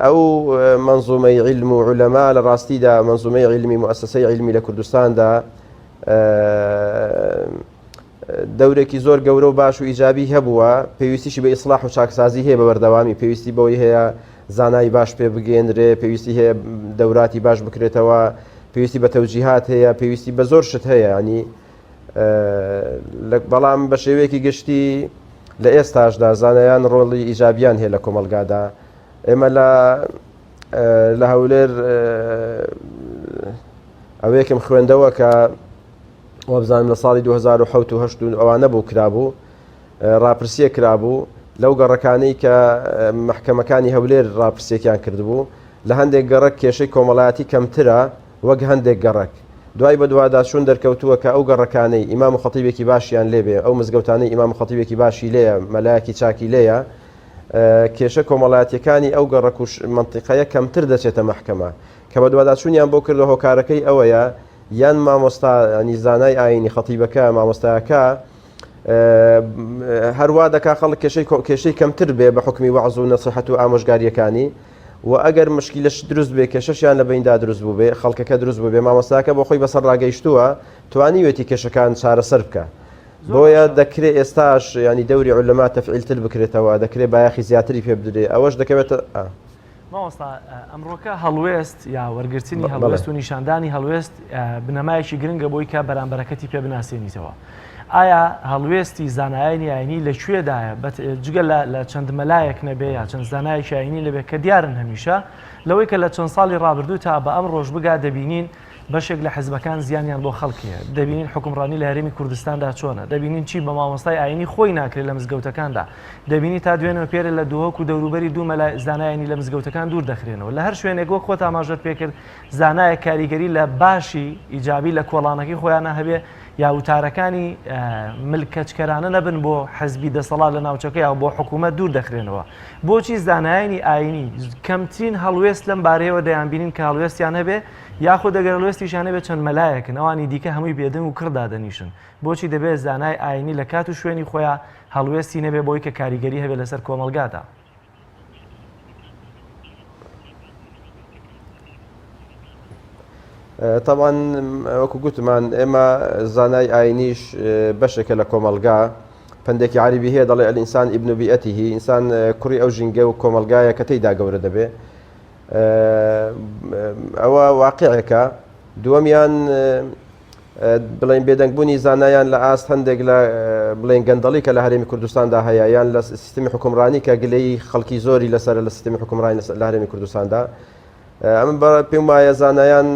ئەو منزومەی علم و علەما لە ڕاستیدا منزومەی علمی مؤسسەی علمی لە کوردستاندا دەورێکی زۆر گەورە و باش و ئیجابی هەبووە پێویستیشی بە ئیسلاح و چاکسازی هەیە بە بەردەوامی پێویستی بەوەی هەیە زانای باش پێ بگەێنرێ پێویستی هەیە دەوراتی باش بکرێتەوە پێویستی بە تەوجیهات هەیە پێویستی بە زۆر شت هەیە ینی بەڵام بە شێوەیەکی گشتی لە ئێستاشدا زانایان ڕۆڵی ئیجابیان هەیە لە کۆمەلگادا. ئێمە لە هەولێر ئەوەیەکم خوێندەوە کە وەبزانم لە ساڵی 2007 و 8 ئەوانە بوو کرابوو ڕاپرسیە کرابوو لەو گەڕەکانەی کە محکەمەکانی هەولێر ڕاپرسیەکیان کردبوو لە هەندێک گەڕک کێشەی کۆمەڵایەتی کەمترە وەک هەندێک گەڕک دوای بە دووادا چوون دەرکەوتووە کە ئەو گەڕەکانەی ئیمام و خەتیبێکی باشیان لێبێ ئەو مزگەوتانەی ئیمام و خەتیبێکی باشی لێیە مەلایەکی چاکی لێیە کێشە کۆمەڵایەتیەکانی ئەو گەڕک و منتیقەیە کەمتر دەچێتە محکەمە کە بە دووادا چوونیان بۆ کردە هۆکارەکەی ئەوەیە یان مامۆستا ینی زانای ئاینی خەتیبەکە مامۆستایەکە هەروە دەکا خەڵک کێشەی کەمتر بێ بە حکمی وەعز و نەسیحەت و ئامۆژگاریەکانی و ئەگەر مشکیلەش دروست بێ کێشەشیان لە بیندا دروست بوو بێ خەڵکەکە دروست بوو بێ مامۆستاکە بۆ خۆی بەسەر ڕاگەیشتووە توانیوێتی کێشەکان چارەسەر بکە بۆیە دەکرێت ئێستاش ینی دەوری عولەما تەفعیلتر بکرێتەوە دەکرێت بایەخی زیاتری پێ بدرێ ئەوەش دەکەوێتە مامۆستا ئەمڕۆکە هەڵوێست یا وەرگرتنی هەڵوێست و نیشاندانی هەڵوێست بنەمایەکی گرنگە بۆی کە بەرامبەرەکەتی پێ بناسیێنیتەوە. ئایا هەڵوێستی زانایانی ئاینی لەکوێدایە جگە لە چەند مەلایەک نەبێ یا چەند زانایەکی ئاینی لەبێت کە دیارن هەمیشە لەوەی کە لە چەند ساڵی ڕابردوو تا بە ئەم ڕۆژ بگا دەبینین بەشێک لە حزبەکان زیانیان بۆ خەڵکیە دەبینین حکومڕانی لە هەرێمی کوردستاندا چۆنە دەبینین چی بە مامۆستای ئاینی خۆی ناکرێت لە مزگەوتەکاندا دەبینی تا دوێنەوە پێرە لە دووهۆک و دەوروبەری دوو مەلای زانایانی لە مزگەوتەکان دوور دەخرێنەوە لە هەر شوێنێک وەک خۆت ئاماژەت پێکرد زانایە کاریگەری لە باشی ئیجابی لە کۆڵانەکەی خۆیانە هەبێ یا وتارەکانی ملکەچکەرانە نەبن بۆ حەزبی دەسەڵات لە ناوچەکە یا بۆ حکوومەت دوور دەخرێنەوە بۆچی زانایانی ئاینی کەمترین هەڵوێست لەم بارەیەوە دەیانبینین کە هەڵوێستیان هەبێ یاخۆ دەگەر هەڵوێستیشانە بێت چەند مەلایەکن ئەوانی دیکە هەمووی بێدەنگ و کڕدا دەنیشن بۆچی دەبێت زانای ئاینی لە کات و شوێنی خۆیان هەڵوێستی نەبێ بۆی کە کاریگەری هەبێت لەسەر کۆمەلگادا طبعا وەکو گوتمان ئێمە زانای ئاینیش بەشێکە لە کۆمەلگا پندێکی عریبی هەیە دەڵێ ئەلئینسان ئیبن بیئەتیه ئینسان کوڕی ئەو ژینگە و کۆمەلگایە کە تێیدا گەورە دەبێ ئەوە واقعەکە دووەمیان بڵێن بێدەنگبوونی زانایان لە ئاست هەندێک لە بڵێن گەندەڵی کە لە هەرێمی کوردستاندا هەیە یان لە سیستمی حکومڕانی کە گلەی خەڵکی زۆری لەسەر لە سیستمی حکومڕانی لە هەرێمی کوردستاندا ئەمە پێم وایە زانایان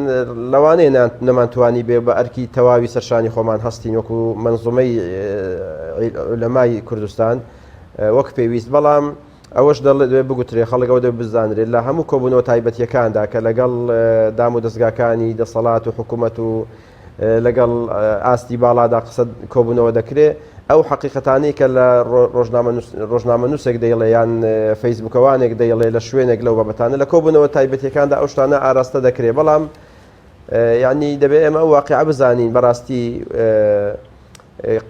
لەوانەیە نەمانتوانی بێ بە ئەرکی تەواوی سەرشانی خۆمان هەستین وەکو منزومەی عولەمای کوردستان وەک پێویست بەڵام ئەوەش دەڵێ بگوترێ خەڵک ئەوە دەبێ بزانرێت لە هەموو کۆبوونەوە تایبەتیەکاندا کە لەگەڵ دام و دەستگاکانی دەسەڵات و حکوومەت و لەگەڵ ئاستی باڵادا قسە کۆبوونەوە دەکرێت ئەو حقیقەتانی کە لە ڕۆژنامە نووسێک دەیڵێ یان فەیسبوکەوانێک دەیڵێ لە شوێنێک لەو بابەتانە لە کۆبوونەوە تایبەتیەکاندا ئەو شتانە ئاراستە دەکرێت بەڵام یعنی دەبێت ئێمە ئەو واقعە بزانین بەڕاستی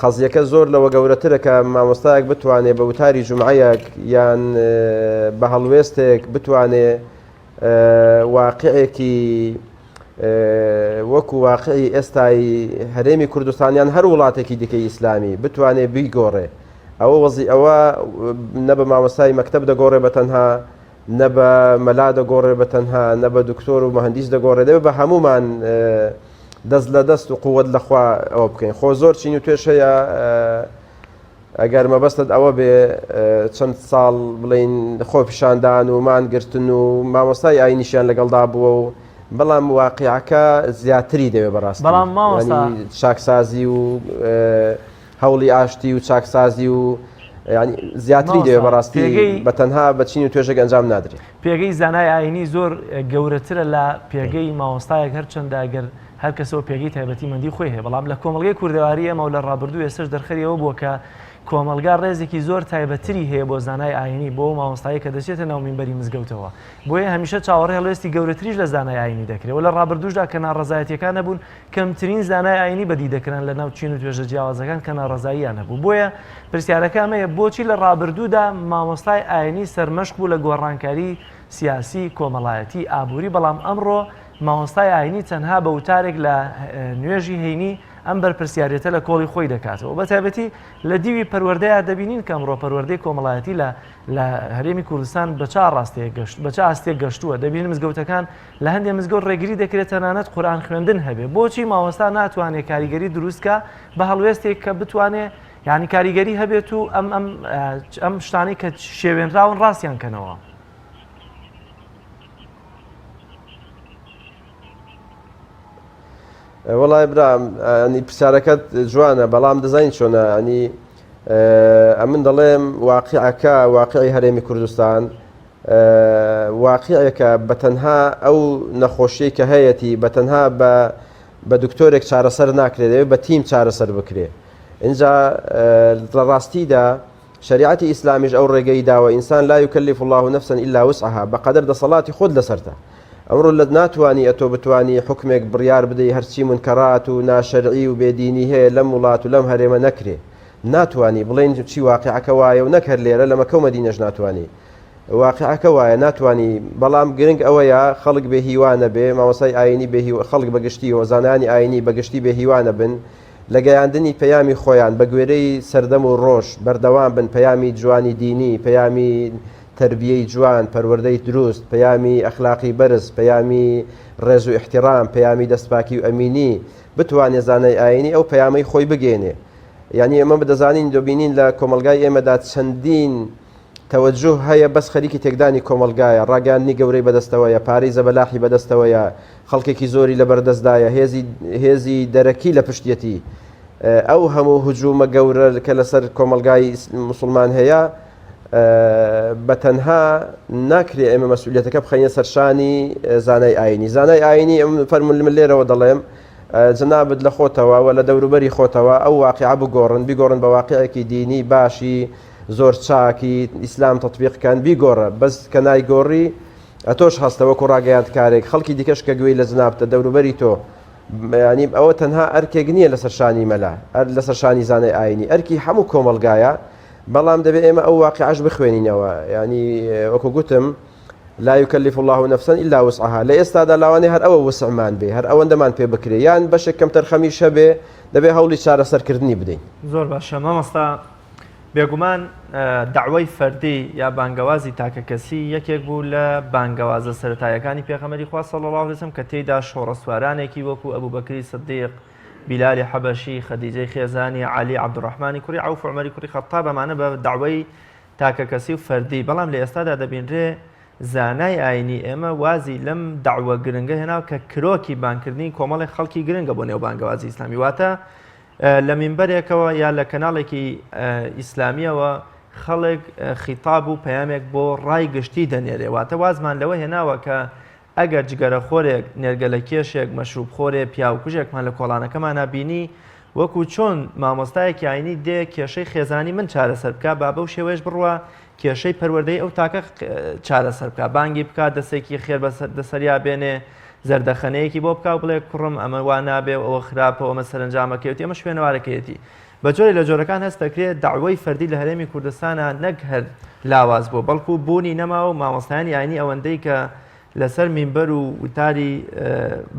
قەزیەکە زۆر لەوە گەورەترە کە مامۆستایەک بتوانێت بە وتاری جومعەیەک یان بە هەڵوێستێک بتوانێت واقعێکی وەکو واقعی ئێستای هەرێمی کوردستانیان هەر وڵاتێکی دیکەی ئیسلامی بتوانێت بیگۆڕێ ئەوە وەزی ئەوە نە بە مامۆستای مەکتەب دەگۆڕێ بە تەنها نە بە مەلا دەگۆڕێ بە تەنها نە بە دکتۆر و مەهەندیس دەگۆڕێ دەبێت بە هەمومان دەست لە دەست و قووەت لەخوا ئەوە بکەین خۆ زۆر چین و توێش هەیە ئەگەر مەبەستت ئەوە بێ چەند ساڵ بڵین خۆ پیشاندان و مانگرتن و مامۆستای ئاینیشیان لەگەڵدا بووە و بەڵام واقعەکە زیاتری دەوێت بەڕاستی بەڵام مامۆستا چاکسازی و هەوڵی ئاشتی و چاکسازی و زیاتری دەوێت بەڕاستی بە تەنها بە چین و توێژێک ئەنجام نادرێت پێگەی زانای ئاینی زۆر گەورەترە لە پێگەی مامۆستایەک هەرچەندە ئەگەر هەر کەسەوە پێگەی تایبەتی مەندی خۆی هەیە بەڵام لە کۆمەڵگەی کوردەواری ئەمە و لە ڕابردوو ێستش دەرخەریەوە بووە کە کۆمەلگا ڕێزێکی زۆر تایبەتری هەیە بۆ زانای ئاینی بۆ مامۆستایی کە دەچێتە ناو مینبەری مزگەوتەوە بۆیە هەمیشە چاوەڕێ هەڵوێستی گەورەتریش لە زانای ئاینی دەکرێت و لە ڕابردووشدا کە ناڕەزایەتیەکان نەبوون کەمترین زانای ئاینی بەدی دەکران لە ناو چین و توێژە جیاوازەکان کە ناڕەزاییان هەبوو بۆیە پرسیارەکە ئەمەیە بۆچی لە ڕابردوودا مامۆستای ئاینی سەرمەشق بوو لە گۆڕانکاری سیاسی کۆمەڵایەتی ئابووری بەڵام ئەمڕۆ مامۆستای ئاینی تەنها بە وتارێک لە نوێژی هەینی ئەم بەرپرسیارەتە لە کۆڵی خۆی دەکاتەوە بە تایبەتی لە دیوی پەروەردەیە دەبینین کە ئەمڕۆ پەروەردەی کۆمەڵایەتی لە هەرێمی کوردستان بە چ ڕاستەیە گەشت بە چ ئاستێک گەشتووە دەبینین مزگەوتەکان لە هەندێک مزگەوت ڕێگری دەکرێت تەنانەت قورئان خوێندن هەبێ بۆچی مامۆستا ناتوانێت کاریگەری دروستکە بە هەڵوێستێک کە بتوانێت یعنی کاریگەری هەبێت و ئەم شتانی کە شێوێنراون ڕاستیان کەنەوە وەڵای برام ئەنی پرسیارەکەت جوانە بەڵام دەزانین چۆنە ئەنی ئەمن دەڵێم واقعەکە واقعی هەرێمی کوردستان واقعەکە بە تەنها ئەو نەخۆشیی کە هەیەی بە تەنها بە دکتۆرێک چارەسەر ناکرێت دەوێت بە تیم چارەسەر بکرێ اینجا لە ڕاستیدا شریعەتی ئیسلامیش ئەو ڕێگەی داوە ئینسان لا یکلف الله نفسا الا وسعها بەقەدەر دەسەڵاتی خۆت لەسەرتە ئەمڕۆ لە ناتوانی ئەتۆ بتوانی حکمێک بڕیار بدەی هەرچی منکەڕات و ناشەرعی و بێدینی هەیە لەم وڵات و لەم هەرێمە نەکرێ ناتوانی بڵێن چی واقعەکە وایە و نەکرد لێرە لە مەکە و مەدینەش ناتوانی واقعەکە وایە ناتوانی بەڵام گرنگ ئەوەیە خەڵک بێ هیوانە بێ مامۆستای ئاینی بێ خەڵک بەگشتی و زانانی ئاینی بەگشتی بێ هیوانە بن لە گەیاندنی پەیامی خۆیان بە گوێرەی سەردەم و ڕۆژ بەردەوام بن پەیامی جوانی دینی پەیامی تربیەی جوان پەروەردەی دروست پەیامی ئەخلاقی بەرز پەیامی ڕێز و احترام پەیامی دەستپاکی و ئەمینی بتوانێت زانای ئاینی ئەو پەیامەی خۆی بگێنێ یعنی ئەمە بدەزانین دۆبینین لە کۆمەلگای ئێمەدا چەندین تەوەجوه هەیە بەس خەریکی تێکدانی کۆمەلگایە ڕاگەاندنی گەورەی بەدەستەوەیە پارەی زەبەلاحی بەدەستەوەیە خەڵکێکی زۆری لە بەردەستدایە هێزی دەرەکی لە پشتیەتی ئەو هەموو هجوومە گەورە کە لەسەر کۆمەلگای مسلمان هەیە بەتەنها ناکرێ ئێمە مەسئولیەتەکە بخەینە سەرشانی زانای ئاینی زانای ئاینی ئەم فەرمون من لێرەوە دەڵێم جنابت لە خۆتەوە و لە دەوروبەری خۆتەوە ئەو واقعە بیگۆڕن بە واقعێکی دینی باشی زۆر چاکی ئیسلام تطبیقکان بیگۆڕە بەس کە نایگۆڕی ئەتۆش هەستەوەکو ڕاگەیاند کارێک خەڵکی دیکەش کە گوێی لە جنابتە دەوروبەری تۆ ینی ئەوە تەنها ئەرکێک نییە لەسەر شانی مەلا لەسەر شانی زانای ئاینی ئەرکی هەموو کۆمەلگایە بەڵام دەبێت ئێمە ئەو واقعش بخوێنینەوە ینی وەکو گوتم لا يكلف الله نفسا إلا وسعها لە ئێستادا لاوانێ هەر ئەوە وسعمان بێ هەر ئەوەندەمان پێ بکرێ یان بەشێک کەم تەرخەمیشە بێ دەبێ هەوڵی چارەسەرکردنی بدەین زۆر باشە مامۆستا بێگومان داوای فەردی یا بانگەوازی تاکە کەسی یەکێک بوو لە بانگەوازە سەرەتایەکانی پێغەمبەری خوا صلی الله علیه و سلم کە تێیدا شۆڕەسوارانێکی وەکو ئەبوبەکری سدیق بیلالی حەبەشی خەدیجەی خێزانی علی عەبدوڕەحمانی کوڕی عەوف و عومەری کوڕی خەتاب ئەمانە بە داوای تاکە کەسی و فەردی بەڵام لە ئێستادا دەبینرێ زانای ئاینی ئێمە وازی لەم داوە گرنگە هێناوە کە کرۆکی بانکردنی کۆمەڵی خەڵکی گرنگە بۆ نێو بانگەوازی ئیسلامی واتە لە مینبەرێکەوە یا لە کەناڵێکی ئیسلامیەوە خەڵک خیتاب و پەیامێک بۆ ڕای گشتی دەنێرێ واتە وازمان لەوە هێناوە کە ئەگەر جگەرە خۆرێک نێرگەلە کێشێک مەشروب خۆرێ پیاوکوژێکمان لە کۆڵانەکەمان نبینی وەکو چۆن مامۆستایەکی ئاینی دێ کێشەی خێزانی من چارەسەر بکە با بەو شێوەیەش بڕوە کێشەی پەروەردەی ئەو تاکە چارەسەر بکە بانگی بکات دەستێکی خێر بەسەریا بێنێ زەردەخەنەیەکی بۆ بکاو بڵێ کوڕم ئەمە وا نابێ ئەوە خراپەوە ئەمە سەرنجامەکەوێتی ئەمە شوێنەوارەکەیەتی بە جۆری لە جۆرەکان هەست دەکرێت داوای فەردی لە هەرێمی کوردستانە نەک هەر لاواز بوو بەڵکو بوونی نەماوە و مامۆستایانی ئاینی ئەوەندەی کە لەسەر مینبەر و وتاری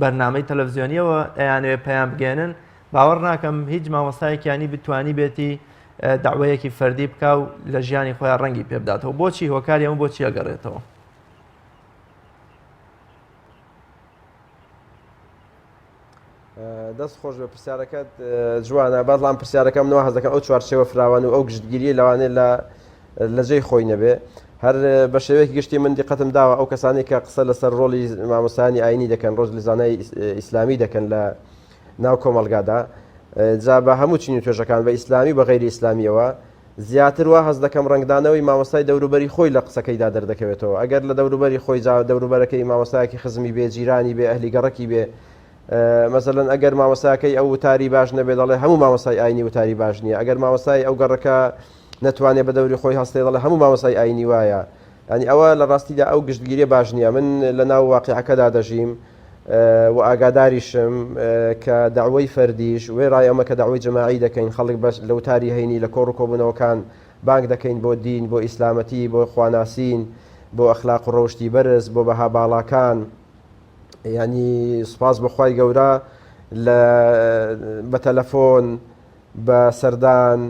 بەرنامەی تەلەڤیزیۆنیەوە ئەیانوێ پەیام بگێنن باوەڕ ناکەم هیچ مامۆستایەکیانی بتوانی بێتی داوایەکی فەردی بکە و لە ژیانی خۆیان ڕەنگی پێ بداتەوە بۆچی هۆکاری ئەمە بۆچی ئەگەڕێتەوە دەست خۆش بە پرسیارەکەت جوانە بەڵام پرسیارەکەم نەوە حەز دەکەم ئەو چوارچێوە فراوان و ئەو گشتگیری لەوانێت لە جێی خۆی نەبێ هەر بە شێوەیەکی گشتی من دیقەتم داوە ئەو کەسانی کە قسە لەسەر ڕۆڵی مامۆستایانی ئاینی دەکەن ڕۆژ لە زانای ئیسلامی دەکەن لە ناو کۆمەلگادا جا بە هەموو چین و توێژەکان بە ئیسلامی بە غەیری ئیسلامیەوە زیاتر وا هەز دەکەم ڕنگدانەوەی مامۆستای دەوروبەری خۆی لە قسەکەیدا دەردەکەوێتەوە ئەگەر لە دەوروبەری خۆی دەوروبەرەکەی مامۆستایەکی خزمی بێ جیرانی بێ ئەهلی گەڕەکی بێ مەسەلەن ئەگەر مامۆستایەکەی ئەو وتاری باش نەبێ دەڵێ هەموو مامۆستای ئاینی وتاری باش نییە ئەگەر مامۆستای ئەو گەڕەکە نەتوانێت بە دەوری خۆی هەستێ دەڵێ هەموو مامۆستای ئاینی وایە ینی ئەوە لە ڕاستیدا ئەو گشتگیری باش نییە من لە ناو واقعەکەدا دەژیم و ئاگاداریشم کە داوای فەردیش وێ ڕای ئەمە کە داوای جەماعی دەکەین خەڵک بەش لە وتاری هەینی لە کۆڕ و کۆبوونەوەکان بانگ دەکەین بۆ دین بۆ ئیسلامەتی بۆ خواناسین بۆ ئەخلاق و ڕۆشتی بەرز بۆ بەها باڵاکان ینی سوپاس بەخوای گەورە بە تەلەفۆن بە سەردان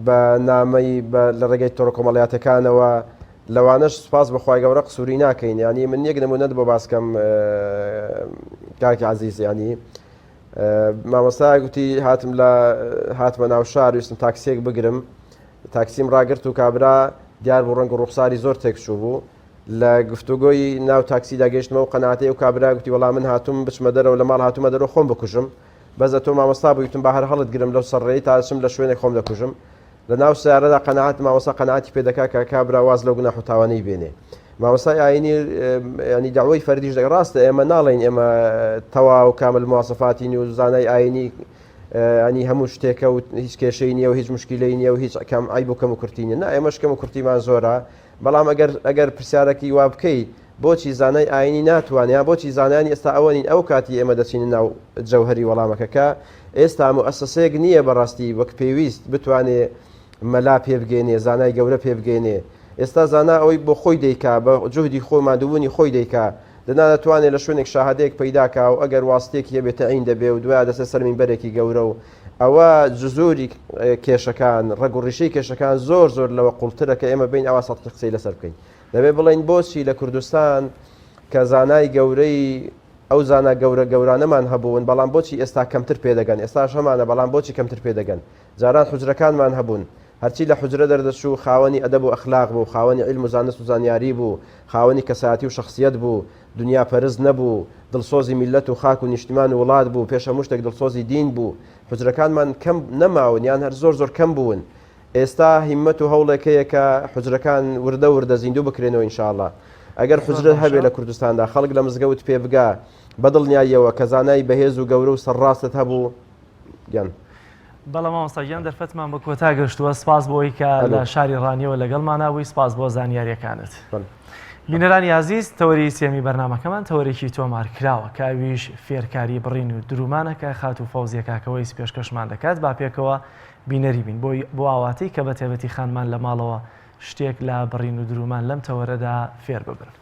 بە نامەی لە ڕێگەی تۆڕە کۆمەڵایەتەکانەوە لەوانەش سوپاس بەخوای گەورە قسووری ناکەین ینی من یەک نمونەت بۆ باسکەم کاکی عەزیز ینی مامۆستا گوتی هاتمە ناو شار ویستم تاکسیێک بگرم تاکسیم ڕاگرت و کابرا دیار بوو ڕەنگ و ڕوخساری زۆر تێکچوو بوو لە گفتوگۆی ناو تاکسیدا گەیشتمە و قەناتەی و کابرا گوتی وەڵام من هاتووم بچمە دەرەوە لە ماڵ هاتوومە دەرەوە خۆم بکوژم بەزە تۆ مامۆستا بوویتم با هەر هەڵت گرم لەو سەرڕێی تاچم لە شوێنێک خۆم دەکوژم لە ناو سیارەدا قەناعەت مامۆستا قەناعەتی پێ دەکا کە کابرا واز لەو گوناح و تاوانەی بێنێ مامۆستای ئاینی ینی داوای فەردیش ڕاستە ئێمە ناڵێن ئێمە تەواو کامل مواسفاتی و زانای ئاینی ینی هەموو شتێکە و هیچ کێشەی نییە و هیچ مشکلەی نییە و هیچ کەم عیب و کەم و کورتی نیە ئێمەش کەم و کورتیمان زۆرە بەڵام ئەگەر پرسیارێکی وا بکەیت بۆچی زانای ئاینی ناتوانێت بۆچی زانانی ئێستا ئەوەنین ئەو کاتی ئێمە دەچینە ناو جەوهەری وەڵامەکەکە ئێستا مؤسسەیەک نییە بەڕاستی وەک پێویست بتوانێت مەلا پێ بگەێنێ زانای گەورە پێ بگەێنێ ئێستا زانا ئەوەی بۆ خۆی دەیکا بە جوهدی خۆی مادوبوونی خۆی دەیکا دەناتوانێت لە شوێنێک شاهدەیەک پەیداکا و ئەگەر واستێکی هەبێت تەعین دەبێ و دوای دەسە سەر مینبەرێکی گەورە و ئەوە جزوری کێشەکان ڕێگ و ڕیشەی کێشەکان زۆر لەوە قوڵترە کە ئێمە بین ئەوە سەڵقی قسەی لەسەر بکەین دەبێ بڵین بۆچی لە کوردستان کە زانای گەورەی ئەو زانا گەورانەمان هەبوون بەڵام بۆچی ئێستا کەمتر پێدەگەن ئێستاش هەمانە بەڵام بۆچی کەمتر پێدەگەن جاران حوجرەکانمان هەبوون هەرچی لە حجرە دەردەچوو خاوەنی ئەدەب و ئەخلاق بوو، خاوەنی علم و زانست و زانیاری بوو، خاوەنی کەسایەتی و شخصیت بوو، دنیا پەرست نەبوو، دڵسۆزی میلەت و خاک و نیشتیمان و وڵات بوو، پێش هەموو شتێک دڵسۆزی دین بوو. حجرەکانمان کەم نەماون یان هەر زۆر کەم بوون. ئێستا هیممەت و هەوڵێکەیە کە حجرەکان وردە زیندوو بکرێنەوە ئینشاءالله. ئەگەر حجرە هەبێ لە کوردستاندا خەڵک لە مزگەوت پێ بگا بەدڵنیاییەوە کە زانای بەهێز و گەورە و سەرڕاستت هەبوو گیان. بەڵام مامۆستاگیان دەرفەتمان بە کۆتا گەشتووە. سپاس بۆی کە لە شاری ڕانیەوە لەگەڵمانەوەی، سپاس بۆ زانیاریەکانت. بینەرانی عزیز، تەوەری سێمی بەرنامەکەمان تەوەرێکی تۆمار کراوە کە ئەویش فێرکاری بڕین و درومانەکە خات و فەوزیە کاکەوەی پێشکەشمان دەکات. با پێکەوە بینەری بین بۆ ئاواتەی کە بە تێبەتی خانمان لە ماڵەوە شتێک لە بڕین و درومان لەم تەوەرەدا فێر ببرن.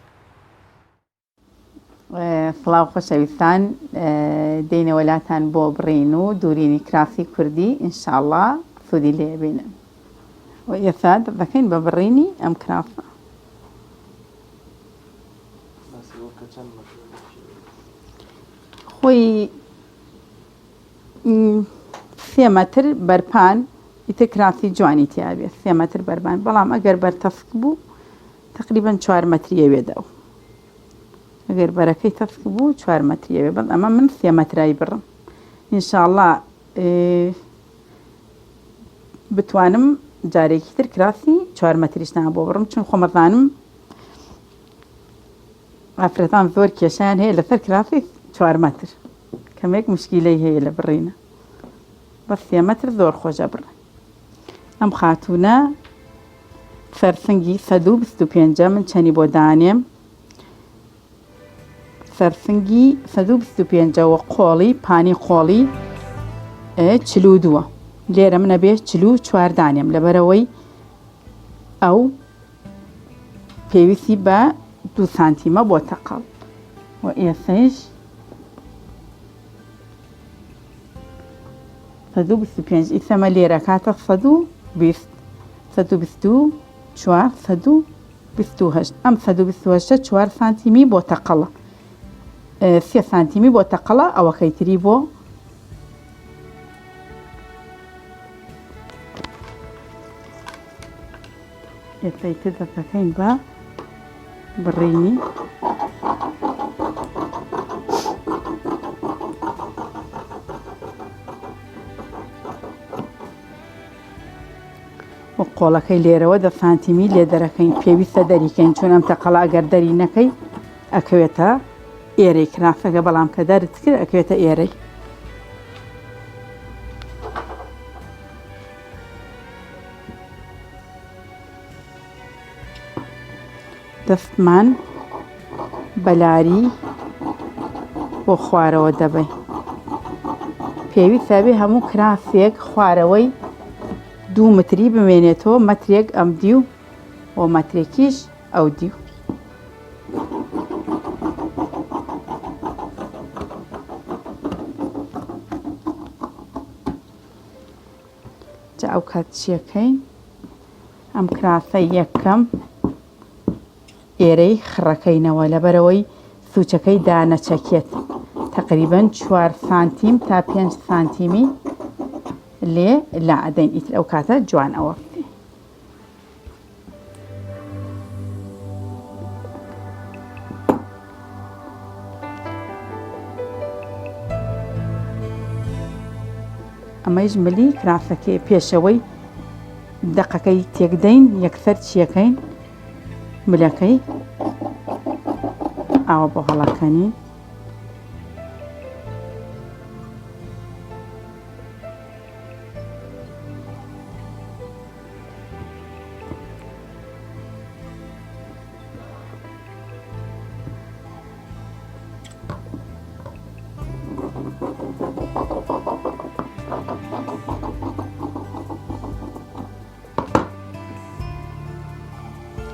سڵاو خۆشەویستان، دێنە وەلاتان بۆ بڕین و دوورینی کرافی کوردی ئینشاءڵڵا سوودی لێ بینن. و ئێستا دەکەین بە بڕینی ئەم کرافە. خۆی 3 مەتر بەرپان ئیتر کرافی جوانی تیاابێت 3 مەتر بەربان، بەڵام ئەگەر بەرتەفک بوو تقریبان 4 مەتریەوێدەوە. ئەگەر بەرەکەی تەفک بوو 4 مەتریەوێ، بەڵام ئەمە من 3 مەترایی بڕم. ئینشاءڵڵا بتوانم جارێکی تر کرافی 4 مەتریشتان بۆ بڕم، چون خۆمەزانم ئافرەتان زۆر کێشیان هەیە لەسەر کرافی 4 مەتر، کەمێک مشکیلەی هەیە لە بڕینە. بە 3 مەتر زۆر خۆشە بڕن. ئەم خاتونە سەرسنگی 125 من چەنی بۆ دانێم، سەرسنگی 125 وە قۆڵی پانی قۆڵی 42. لێرە منە بێ 44 دانێم، لەبەرەوەی ئەو پێویستی بە 2 سانتیمە بۆ تەقەڵ. و ئێسەش 125 ئیسەمە لێرە کاتە 120 124 128. ئەم 128 4 سانتیمی بۆ تەقەڵە، 3 سانتیمی بۆ تەقەڵە، ئەوەکەی تری بۆ ئێستا تر دەکەین بە بڕینی. و قۆڵەکەی لێرەوە 10 سانتیمی لێ دەرەکەین، پێویستە دەریکەین، چون ئەم تەقەڵە ئەگەر دەری نەکەی ئەکەوێتە ئێرەی کرافەکە، بەڵام کە دەرت کرد ئەکەوێتە ئێرەی. دەستمان بەلاری بۆ خوارەوە دەبێ. پێویستە بێ هەموو کرافێک خوارەوەی 2 متری بمێنێتەوە، مەترێک ئەم دیو و مەترێکیش ئەو دیو. جا ئەو کات چیەکەین؟ ئەم کرافەی یەکەم ئێرەی خڕەکەینەوە، لەبەرەوەی سوچەکەی دانەچەکێت. تقریبا 4 سانتیم تا 5 سانتیمی لێ لا ئەدەین، ئیتر ئەو کاتە جوان ئەوە بکەین. ئەمەش ملی کرافەکەی پێشەوەی دەقەکەی تێکدەین، یەکسەر چیەکەین ملەکەی ئاوە بۆ هەڵەکەنین.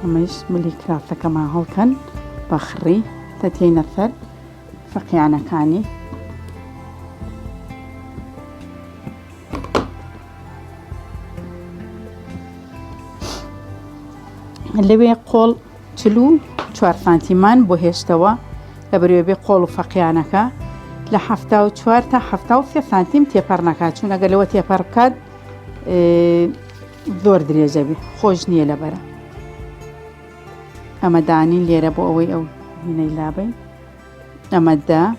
ئەمەش ملی کرافەکەمان هەڵکەن بە خڕی تەتێنە سەر فەقیانەکانی. لەوێ قۆڵ 44 سانتیمان بۆ هێشتەوە، لەبەرەوەی بێ قۆڵ و فەقیانەکە لە 74 تا 73 سانتیم تێپەڕ نەکات، چون ئەگەر لەوە تێپەڕ بکات زۆر درێژە بێ خۆش نییە لەبەرە ئەمە دانین لێرە بۆ ئەوەی ئەو هینەی لابین ئەمە 10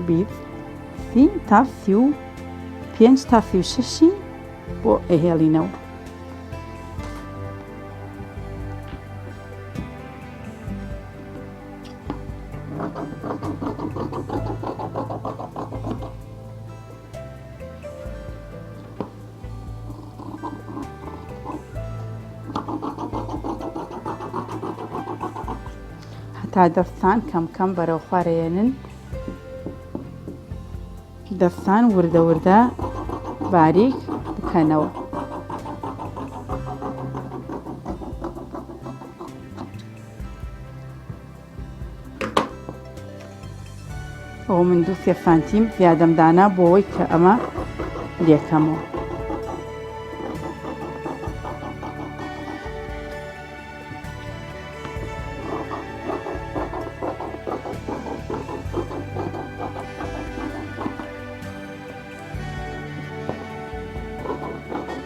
20 30 تا 35 تا 36 بۆ ئەهێڵینەوە تا دەستان کەم بەرەو خوارەیەنن دەستان وردە وردە باریک بکەنەوە ئەوە من 2 سانتیم زیادەمدانا بۆ ئەوەی کە ئەمە لێکەمەوە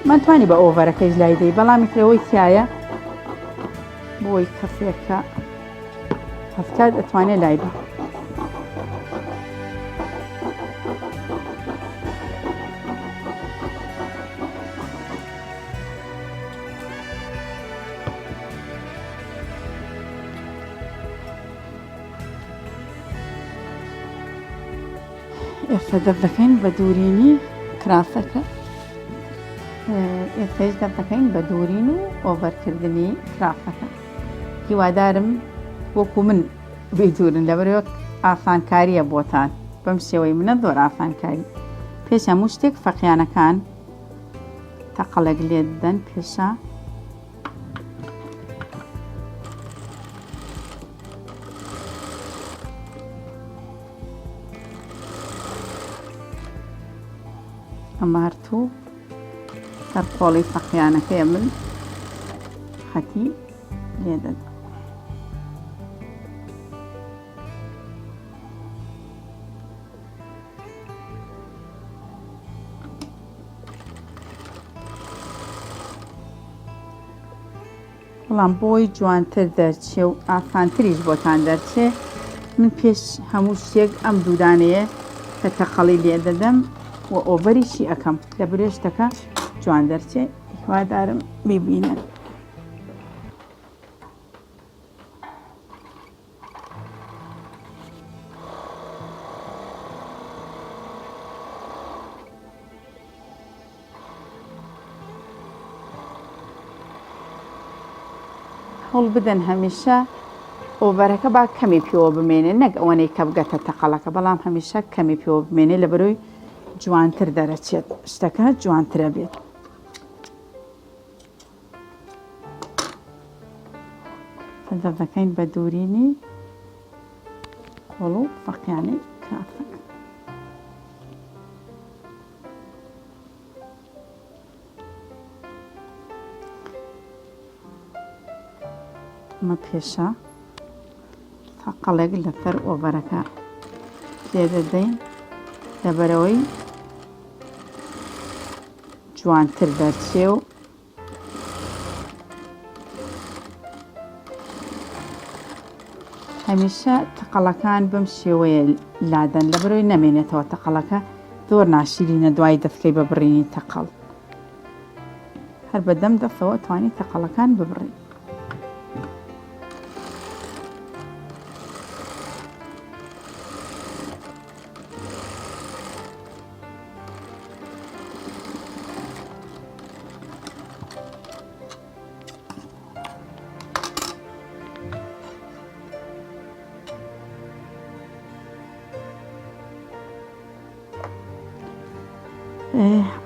ماتوانی بە ئۆڤەرەکەی لای دەی بەڵامی کرەوەی تایە بۆی کەسێکە هەفتاد ئەتوانێت لای بە ئێستا دەست دەکەین بە دوورینی کراسەکە ئێستاش دەست دەکەین بە دوورین و ئۆڤەرکردنی کراسەکە هیوادارم وەکو من بیدورن لەبەرەوە ئاسانکاریە بۆتان بەم شێوەی منە زۆر ئاسانکاری پێش هەموو شتێک فەقیانەکان تەقەڵێک لێ دەدەن پێشە ئەمە هەرتوو هەر قۆڵی فەقیانەکەیە من خەتی لێ دەدەم بەڵام بۆی جوانتر دەرچێ و ئاسانتریش بۆتان دەرچێ من پێش هەموو شتێک ئەم دوودانەیە کە تەقەڵی لێ دەدەم و ئۆڤەریشی ئەەکەم لە برێشتەکە جوان دەرچێ هیوادارم ببینن هەوڵ بدەن هەمیشە ئۆڤەرەکە با کەمی پێوە بمێنێ نەک ئەوەنەی کە بگەتە تەقەڵەکە بەڵام هەمیشە کەمی پێوە بمێنێ لە بەرۆی جوانتر دەرەچێت شتەکە جوانترە بێت دەست دەکەین بە دوورینی قۆڵ و فەقیانەی کراسەکە ئەمە پێشە تەقەڵێک لەسەر ئۆڤەرەکە لێ دەدەین لەبەرەوەی جوانتر دەرچێ و هەمیشە تەقەڵەکان بەم شێوەیە لادەن لەبەرەوەی نەمێنێتەوە تەقەڵەکە زۆر ناشیرینە دوای دەستکەی ببڕینی تەقەڵ هەر بەدەم دەستەوە توانی تەقەڵەکان ببڕین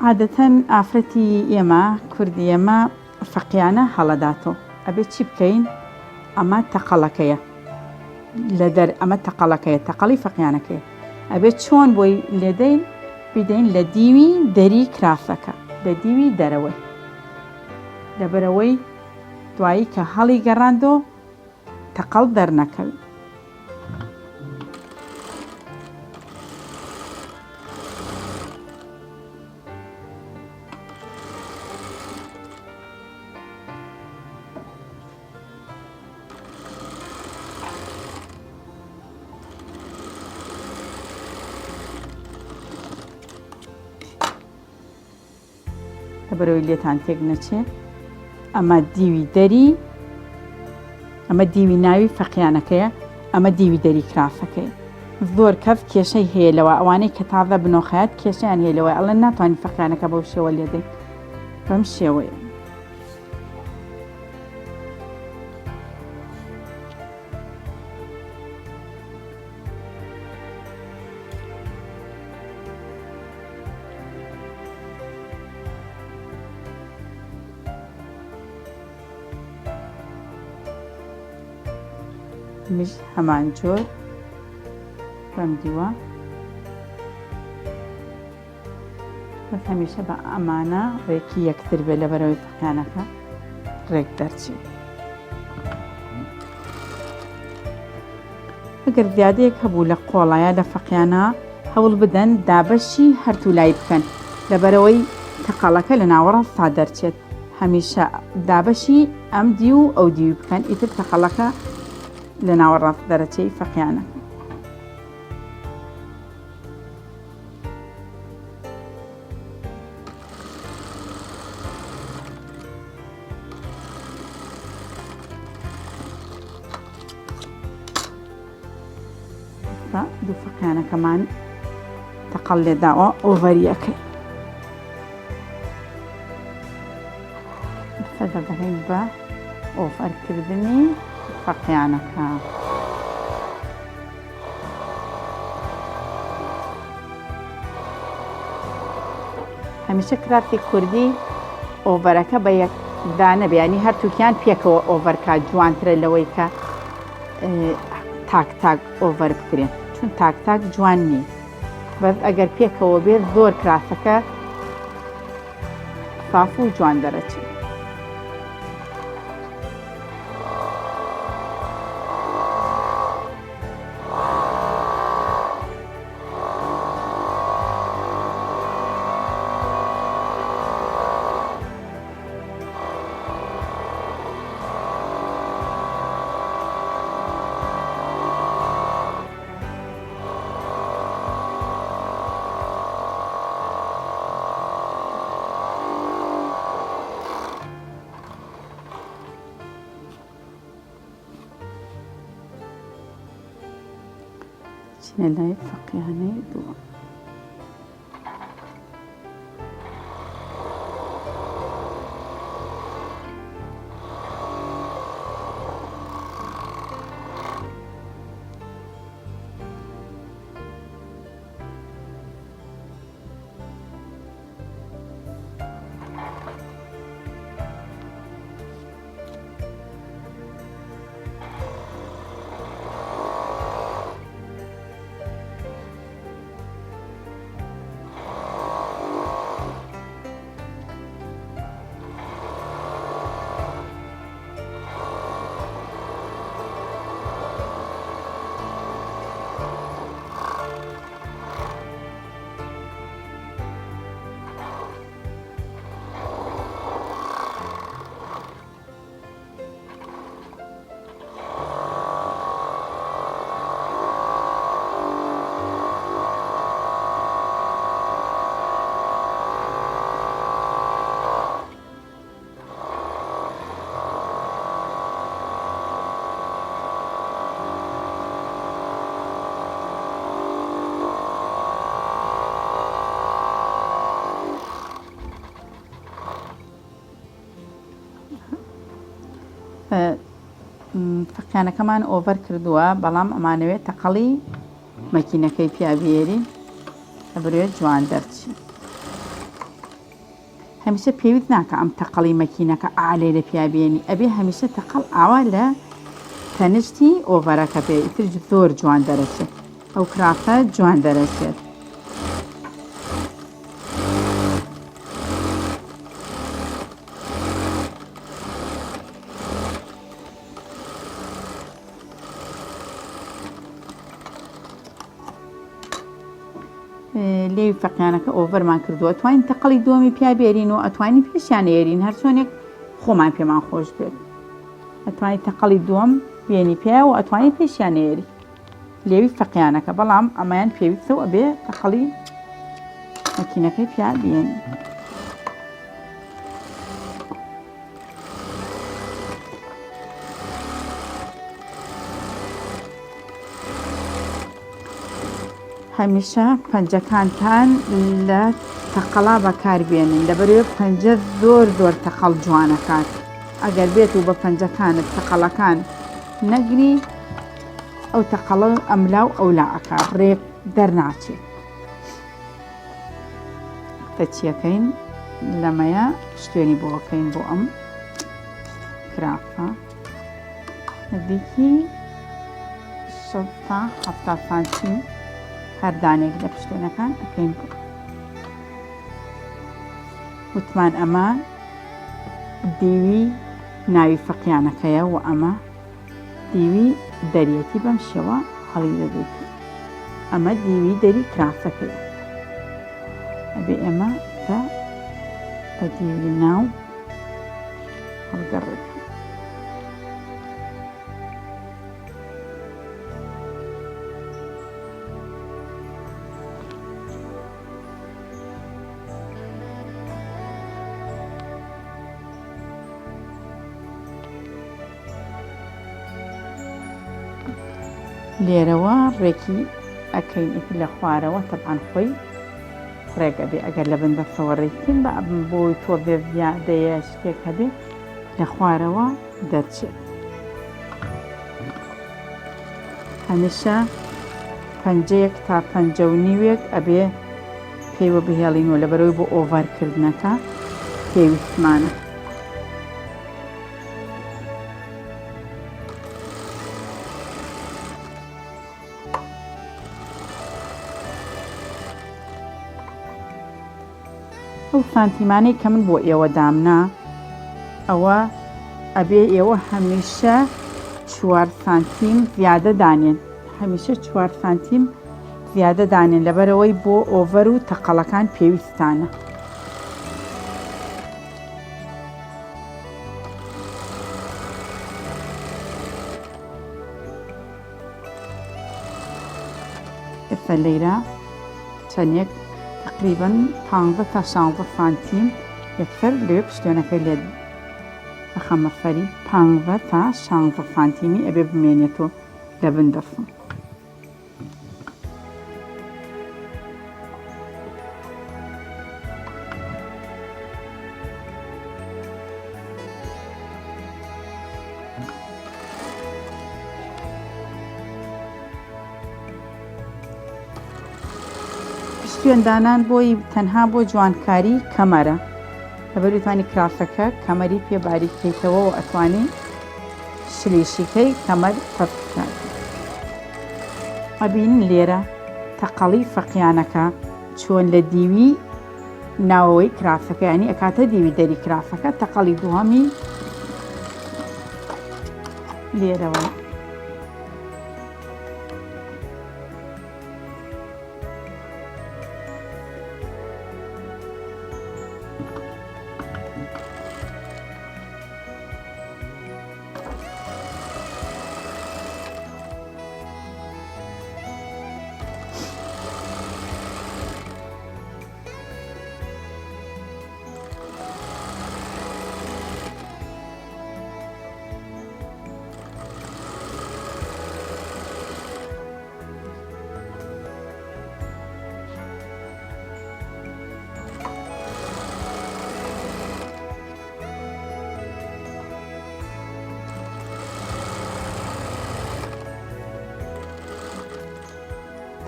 عادەتەن ئافرەتی ئێمە کوردی ئێمە فەقیانە هەڵەداتەوە ئەبێ چی بکەین ئەمە تەقەڵەکەیە لە دەر ئەمە تەقەڵەکەیە تەقەڵی فەقیانەکەیە ئەبێت چۆن بۆی لێدەین بدەین لە دیوی دەری کراسەکە لە دیوی دەرەوەی لەبەرەوەی دوایی کە هەڵی گەڕاندۆ تەقەڵ دەرنەکەوی لە بەرەوەی لێتان تێک نەچێت ئەمە دیوی دەری ئەمە دیوی ناوی فەقیانەکەیە ئەمە دیوی دەری کراسەکەی زۆر کەس کێشەی هەیە لەوە ئەوانەی کە تازە بنۆخەت کێشیان هەیە لەوە ئەڵێن ناتوانین فەقیانەکە بەو شێوە لێدەین بەم شێوەیە مش هەمان جۆر بەم دیوە بەس هەمیشە بە ئەمانە ڕێکی یەکتر بێ لە بەرەوەی فەقیانەکە ڕێک دەرچێت ئەگەر زیادەیەک هەبوو لە قۆڵایە لە فەقیانە هەوڵ بدەن دابەشی هەرتوو لای بکەن لەبەرەوەی تەقەڵەکە لە ناوەڕاستا دەرچێت هەمیشە دابەشی ئەم دی و ئەو دیوی بکەن ئیتر تەقەڵەکە لە ناوەڕاست دەرەچەی فەقیانە دوو فەقیانەکەمان تەقەڵ لێداوە ئۆڤەریەکەی سەدە دەهین بە ئۆڤەرکردنی فەقیانەکە هەمیشە کراسی کوردی ئۆڤەرەکە بە یەکدا نەبێ هەرتووکیان پێکەوە ئۆڤەرکە جوانترە لەوەی کە تاک تاک ئۆڤەر بکرێن چون تاک تاک جوان نییە بەس ئەگەر پێکەوە بێت زۆر کراسەکە ساف و جوان دەرەچێت چینە لای فەقیانەی دووە فەقیانەکەمان ئۆڤەر کردووە بەڵام ئەمانەوێت تەقەڵی مەکینەکەی پیابێری ئەبرێت جوان دەرچی هەمیشە پێویست ناکە ئەم تەقەڵی مەکینەکە ئالێ لە پیابێنی ئەبێ هەمیشە تەقەڵ ئاوا لە تەنشتی ئۆڤەرەکە بێ ئیتر زۆر جوان دەرەچێت ئەو کراسە جوان دەرەچێت لێوی فەقیانەکە ئۆڤەرمان کردووە توانین تەقەڵی دووەمی پیابێرین و ئەتوانین پێشیانەیەرین هەر چۆنێک خۆمان پێمان خۆش بێت ئەتوانیت تەقەڵی دووەم بێنی پێ و ئەتوانیت پێشیانەیەری لێوی فەقیانەکە بەڵام ئەمایان پێویستەوە ئەبێ تەقەڵی مەکینەکەی پیابێنی هەمیشە پەنجەکانتان لە تەقەڵا بەکاربێنن لەبەرێ پەنجە زۆر تەقەڵ جوانەکات ئەگەر بێت و بە پەنجەکانت تەقەڵەکان نەگری ئەو تەقەڵە ئەملا و ئەولاعەکە ڕێک دەرناچێت تەچیەکەین لەمەیە شتێنی بۆەکەین بۆ ئەم کرافە نزیکی 6 تا 70 سانتیم هەردانێک لە پشتێنەکان ئەەکەین بۆ وتمان ئەمە دیوی ناوی فەقیانەکەیە و ئەمە دیوی دەریەتی بەم شێوە هەڵی دەدەیت ئەمە دیوی دەری کرافەکەیە ئەبێ ئێمە بە دیوی ناو هەڵگەڕێت لێرەوە ڕێکی ئەەکەین ئیتر لە خوارەوە تەبان خۆی ڕێگە بێ ئەگەر لە بندەسەوە ڕێکین بە بۆی تۆ بێ زیادەیە شتێک هەبێ لە خوارەوە دەرچێت هەمیشە پەنجەیەک تا 5.5 ئەبێ پێیوە بهێڵینەوە لەبەرەوەی بۆ ئۆڤەرکردنەکە پێویستمانە ئەو سانتیمانەی کە من بۆ ئێوە دامنا ئەوە ئەبێ ئێوە هەمیشە 4 سانتیم زیادە دانێن هەمیشە 4 سانتیم زیادە دانێن لەبەرەوەی بۆ ئۆڤەر و تەقەڵەکان پێویستانە ئێستا لەیرە چەندێک تقریبا 15 تا 16 سانتیم یەکسەر لەوێ پشتێنەکەی لێ ئەخەمە فەری 15 تا 16 سانتیمی ئەبێ بمێنێتەوە لە بندەسم پشتێندانان بۆی تەنها بۆ جوانکاری کەمەرە لەبەروتانی کرافەکە کەمەری پێ باریکیتەوە و ئەتوانی شلیشیکەی کەمەر پەرکات ئەبین لێرە تەقەڵی فەقیانەکە چۆن لە دیوی ناوەوەی کرافەکە ینی ئەکاتە دیوی دەری کرافەکە تەقەڵی دووهەمی لێرەوە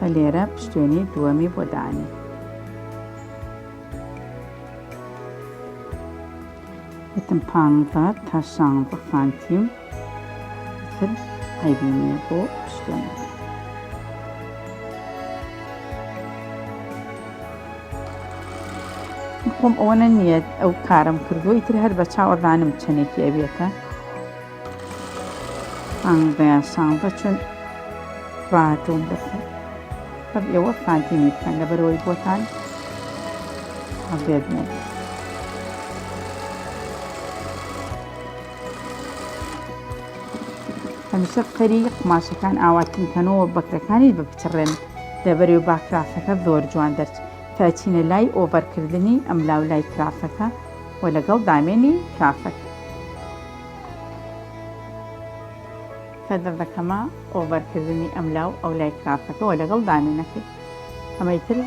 تا لێرە پشتێنی دووەمی بۆ دانی وتم 15 تا 16 سانتیم تر هەیبینێ بۆ پشتێنە خۆم ئەوەنە نییە ئەو کارم کردووی تر هەر بە چاوەڕدانم چەندێکی ئەبێتە 15 چون ڕاتون بەسەر بەب ئێوە سانتیمی بکەن لەبەرەوەی بۆتان هەڵبێت نەبێت هەمیشە فەری قماشەکان ئاواتینکەنەوە بەکرەکانی بپچڕێن لەبەرەوەی با کرافەکە زۆر جوان دەرچێت تا چینە لای ئۆڤەرکردنی ئەم لاو لای کرافەکە و لەگەڵ دامێنی کرافەکە کە دەردەکەمە ئۆڤەرکردنی ئەم لاو ئەو لای کرافەکە و لەگەڵ دامێنەکەی ئەمەیتر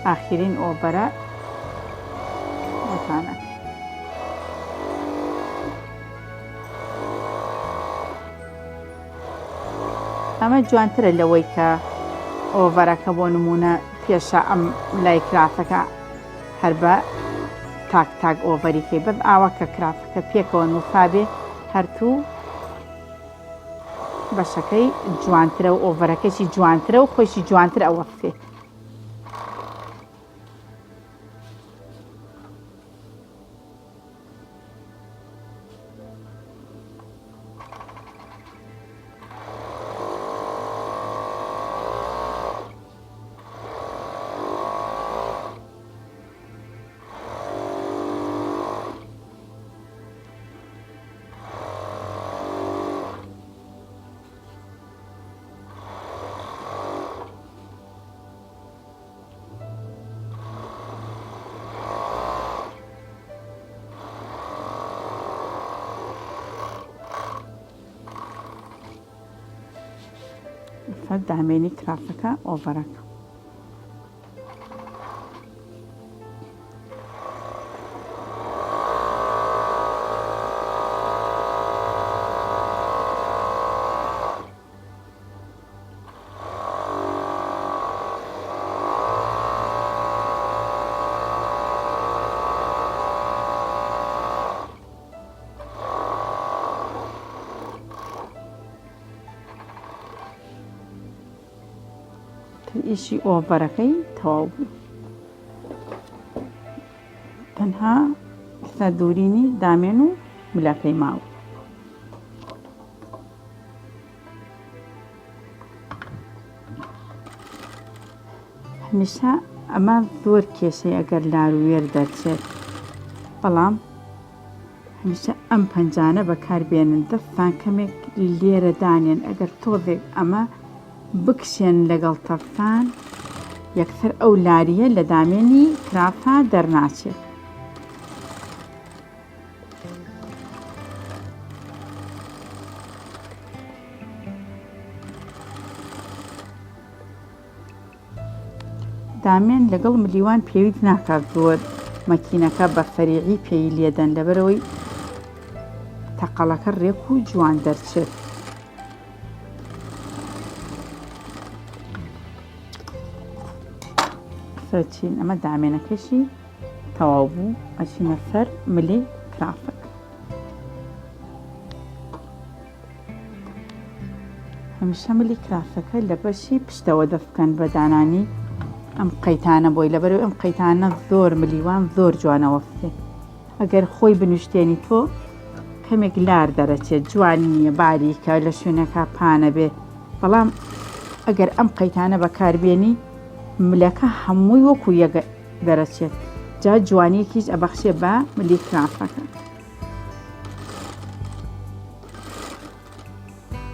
ئاخرین ئۆڤەرە دەتانە. ئەمە جوانترە لەوەی کە ئۆڤەرەکە بۆ نمونە پێشە ئەم لای کرافەکە هەر بە تاک تاک ئۆڤەریکەی بەب ئاوا کە کرافەکە پێکەوە نووفابێ هەرتوو بەشەکەی جوانترە و ئۆڤەرەکەشی جوانترە و خۆشی جوانتر ئەوە بکێ. دامێنی کرافەکە ئۆڤەرەکە. ئیشی ئۆڤەرەکەی تەواو بوو. تەنها ئێستا دوورینی دامێن و ملەکەی ماوە. هەمیشە ئەمە زۆر کێشەی ئەگەر لار و وێر دەرچێت، بەڵام هەمیشە ئەم پەنجانە بەکاربێنن دەستان کەمێک لێرە دانێن ئەگەر تۆزێک ئەمە بکشێن لەگەڵ تەفسان یەکسەر ئەو لاریە لە دامێنی کرافە دەرناچێت. دامێن لەگەڵ ملیوان پێویست ناکات زۆر مەکینەکە بە فەریعی پێی لێدەن لەبەرەوەی تەقەڵەکە ڕێک و جوان دەرچێت. سەرچین ئەمە دامێنەکەشی تەواو بوو ئەچینە سەر ملەی کرافەکە. هەمیشە ملی کرافەکە لە بەشی پشتەوە دەفکەن بە دانانی ئەم قەیتانە بۆی لەبەرەوەی ئەم قەیتانە زۆر ملیوان زۆر جوانەوە بکێت. ئەگەر خۆی بنوشتێنی تۆ کەمێک لار دەرەچێت جوانی نییە باریکە لە شوێنەکە پانە بێ، بەڵام ئەگەر ئەم قەیتانە بەکاربێنی ملەکە هەمووی وەکو یەک دەرەچێت، جا جوانیەکیش ئەبەخشێ بە ملی کرافەکە.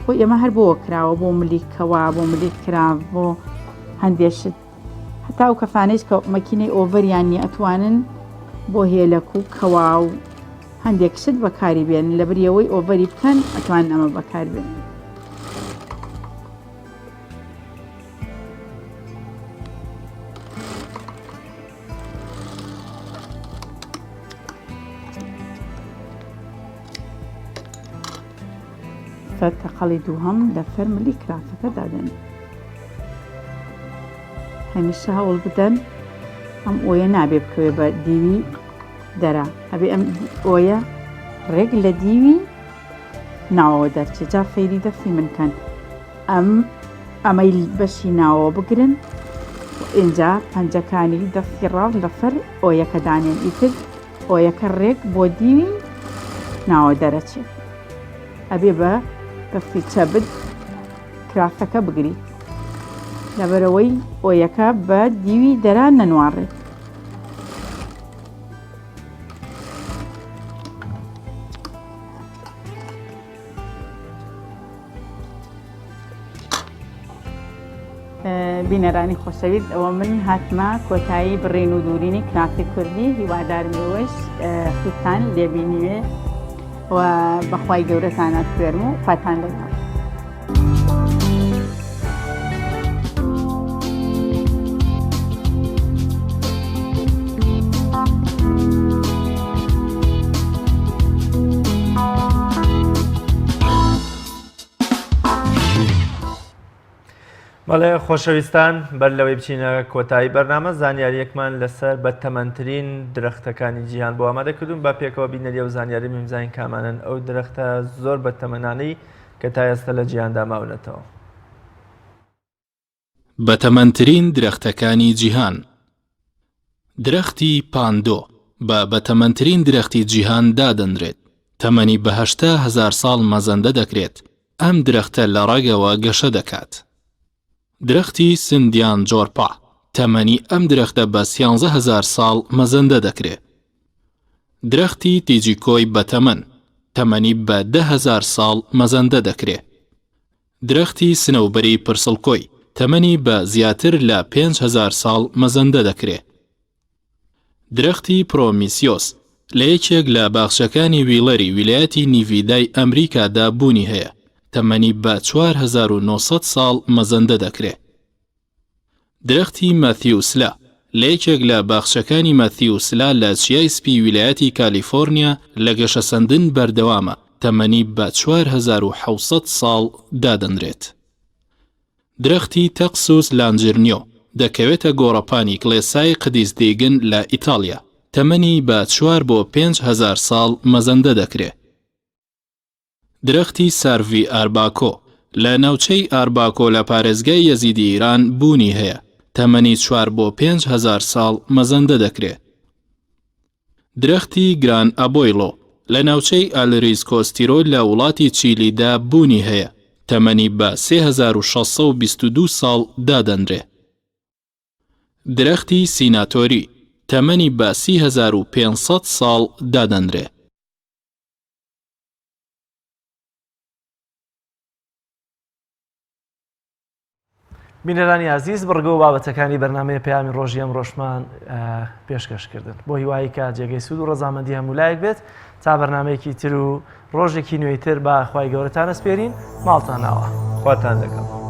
خۆی ئەمە هەر بۆ کراوە بۆ ملی کەوا بۆ ملی کراف بۆ هەندێشت، هەتا و کەفانەیش کە مەکینەی ئۆڤەریان نیە ئەتوانن بۆ هێلەک و کەوا و هەندێک شت بەکاری بێن لە بریەوەی ئۆڤەری بکەن ئەتوان ئەمە بەکاربێن. تەقەڵی دووهەم لە سەر ملی کرافەکە دادەن. هەمیشە هەوڵ بدەن ئەم ئۆیە نابێ بکەوێ بە دیوی دەرا، هەبێ ئەم ئۆیە ڕێک لە دیوی ناوەوە دەرچێت. جا فەیری دەستی منکەن ئەمەی بەشی ناوەوە بگرن ئینجا پەنجەکانی دەستی ڕاست لەسەر ئۆیەکە دانێن، ئیتر ئۆیەکە ڕێک بۆ دیوی ناوە دەرەچێت. ئەبێ بە دەستی چەبت کرافەکە بگریت لەبەرەوەی ئۆیەکە بە دیوی دەرا نەنوارڕێت. بینەرانی خۆشەویست، ئەوە من هاتمە کۆتایی بڕین و دوورینی کرافی کوردی، هیوادارمەوەش خوتان لێبینیوێ و بەخوای گەورەتانە خوێرم و خواتان لەگەڵ. بەڵێ خۆشەویستان بەر لەوەی بچینە کۆتایی بەرنامە زانیاریەکمان لەسەر بەتەمەنترین درەختەکانی جیهان بۆ ئامادە کردوون با پێکەوە بینەریە و زانیاری میمزین کامانن ئەو درەختە زۆر بەتەمەنانەی کە تا ئێستا لە جیهاندا ماونەتەوە. بەتەمەنترین درەختەکانی جیهان. درەختی پاندۆ بە بەتەمەنترین درەختی جیهان دادەنرێت. تەمەنی بە 800,000 ساڵ مەزەندە دەکرێت. ئەم درەختە لە ڕێگەوە گەشە دەکات. درەختی سندیان جۆرپا تەمەنی ئەم درەختە بە 13,000 ساڵ مەزەندە دەکرێت. درەختی تیجیکۆی بەتەمەن تەمەنی بە 10,000 ساڵ مەزەندە دەکرێت. درەختی سنەوبەری پرسڵکۆی تەمەنی بە زیاتر لە 5,000 ساڵ مەزەندە دەکرێت. درەختی پرۆمیسیۆس لە یەکێک لە باخچەکانی ویلەری ویلایەتی نیڤیدای ئەمریکادا بوونی هەیە. تەمەنی بە 4,900 ساڵ مەزەندە دەکرێت. درەختی مەتیوسلا لە یەکێک لە باخچەکانی مەتیوسلا لە چیای سپی ویلایەتی کالیفۆرنیا لە گەشەسەندن بەردەوامە. تەمەنی بە 4,700 ساڵ دادەنرێت. درەختی تەقسوس لانجرنیۆ دەکەوێتە گۆڕەپانی کڵێسای قدیس دیگن لە ئیتالیا. تەمەنی بە 4 بۆ 5,000 ساڵ مەزەندە دەکرێت. درەختی ساروی ئارباکۆ لە ناوچەی ئارباکۆ لە پارێزگای یەزیدی ئیران بوونی هەیە. تەمەنی 4 بۆ 5,000 ساڵ مەزەندە دەکرێت. درەختی گران ئەبۆیلۆ لە ناوچەی ئالریز کۆستیرۆ لە وڵاتی چیلیدا بوونی هەیە. تەمەنی بە 3,622 ساڵ دادەنرێت. درەختی سیناتۆری تەمەنی بە 30,500 ساڵ دادەنرێت. بینەرانی عزیز بڕگە و بابەتەکانی بەرنامەیە پەیامی ڕۆژی ئەم ڕۆژمان پێشکەشکردن بۆ هیوایی کە جێگەی سوود و ڕەزامەندی هەموو لایەک بێت تا بەرنمەیەکی تر و ڕۆژێکی نوێیتر بە خوای گەورەتان ئەسپێرین ماڵتان ناوە خواتان دەکەم.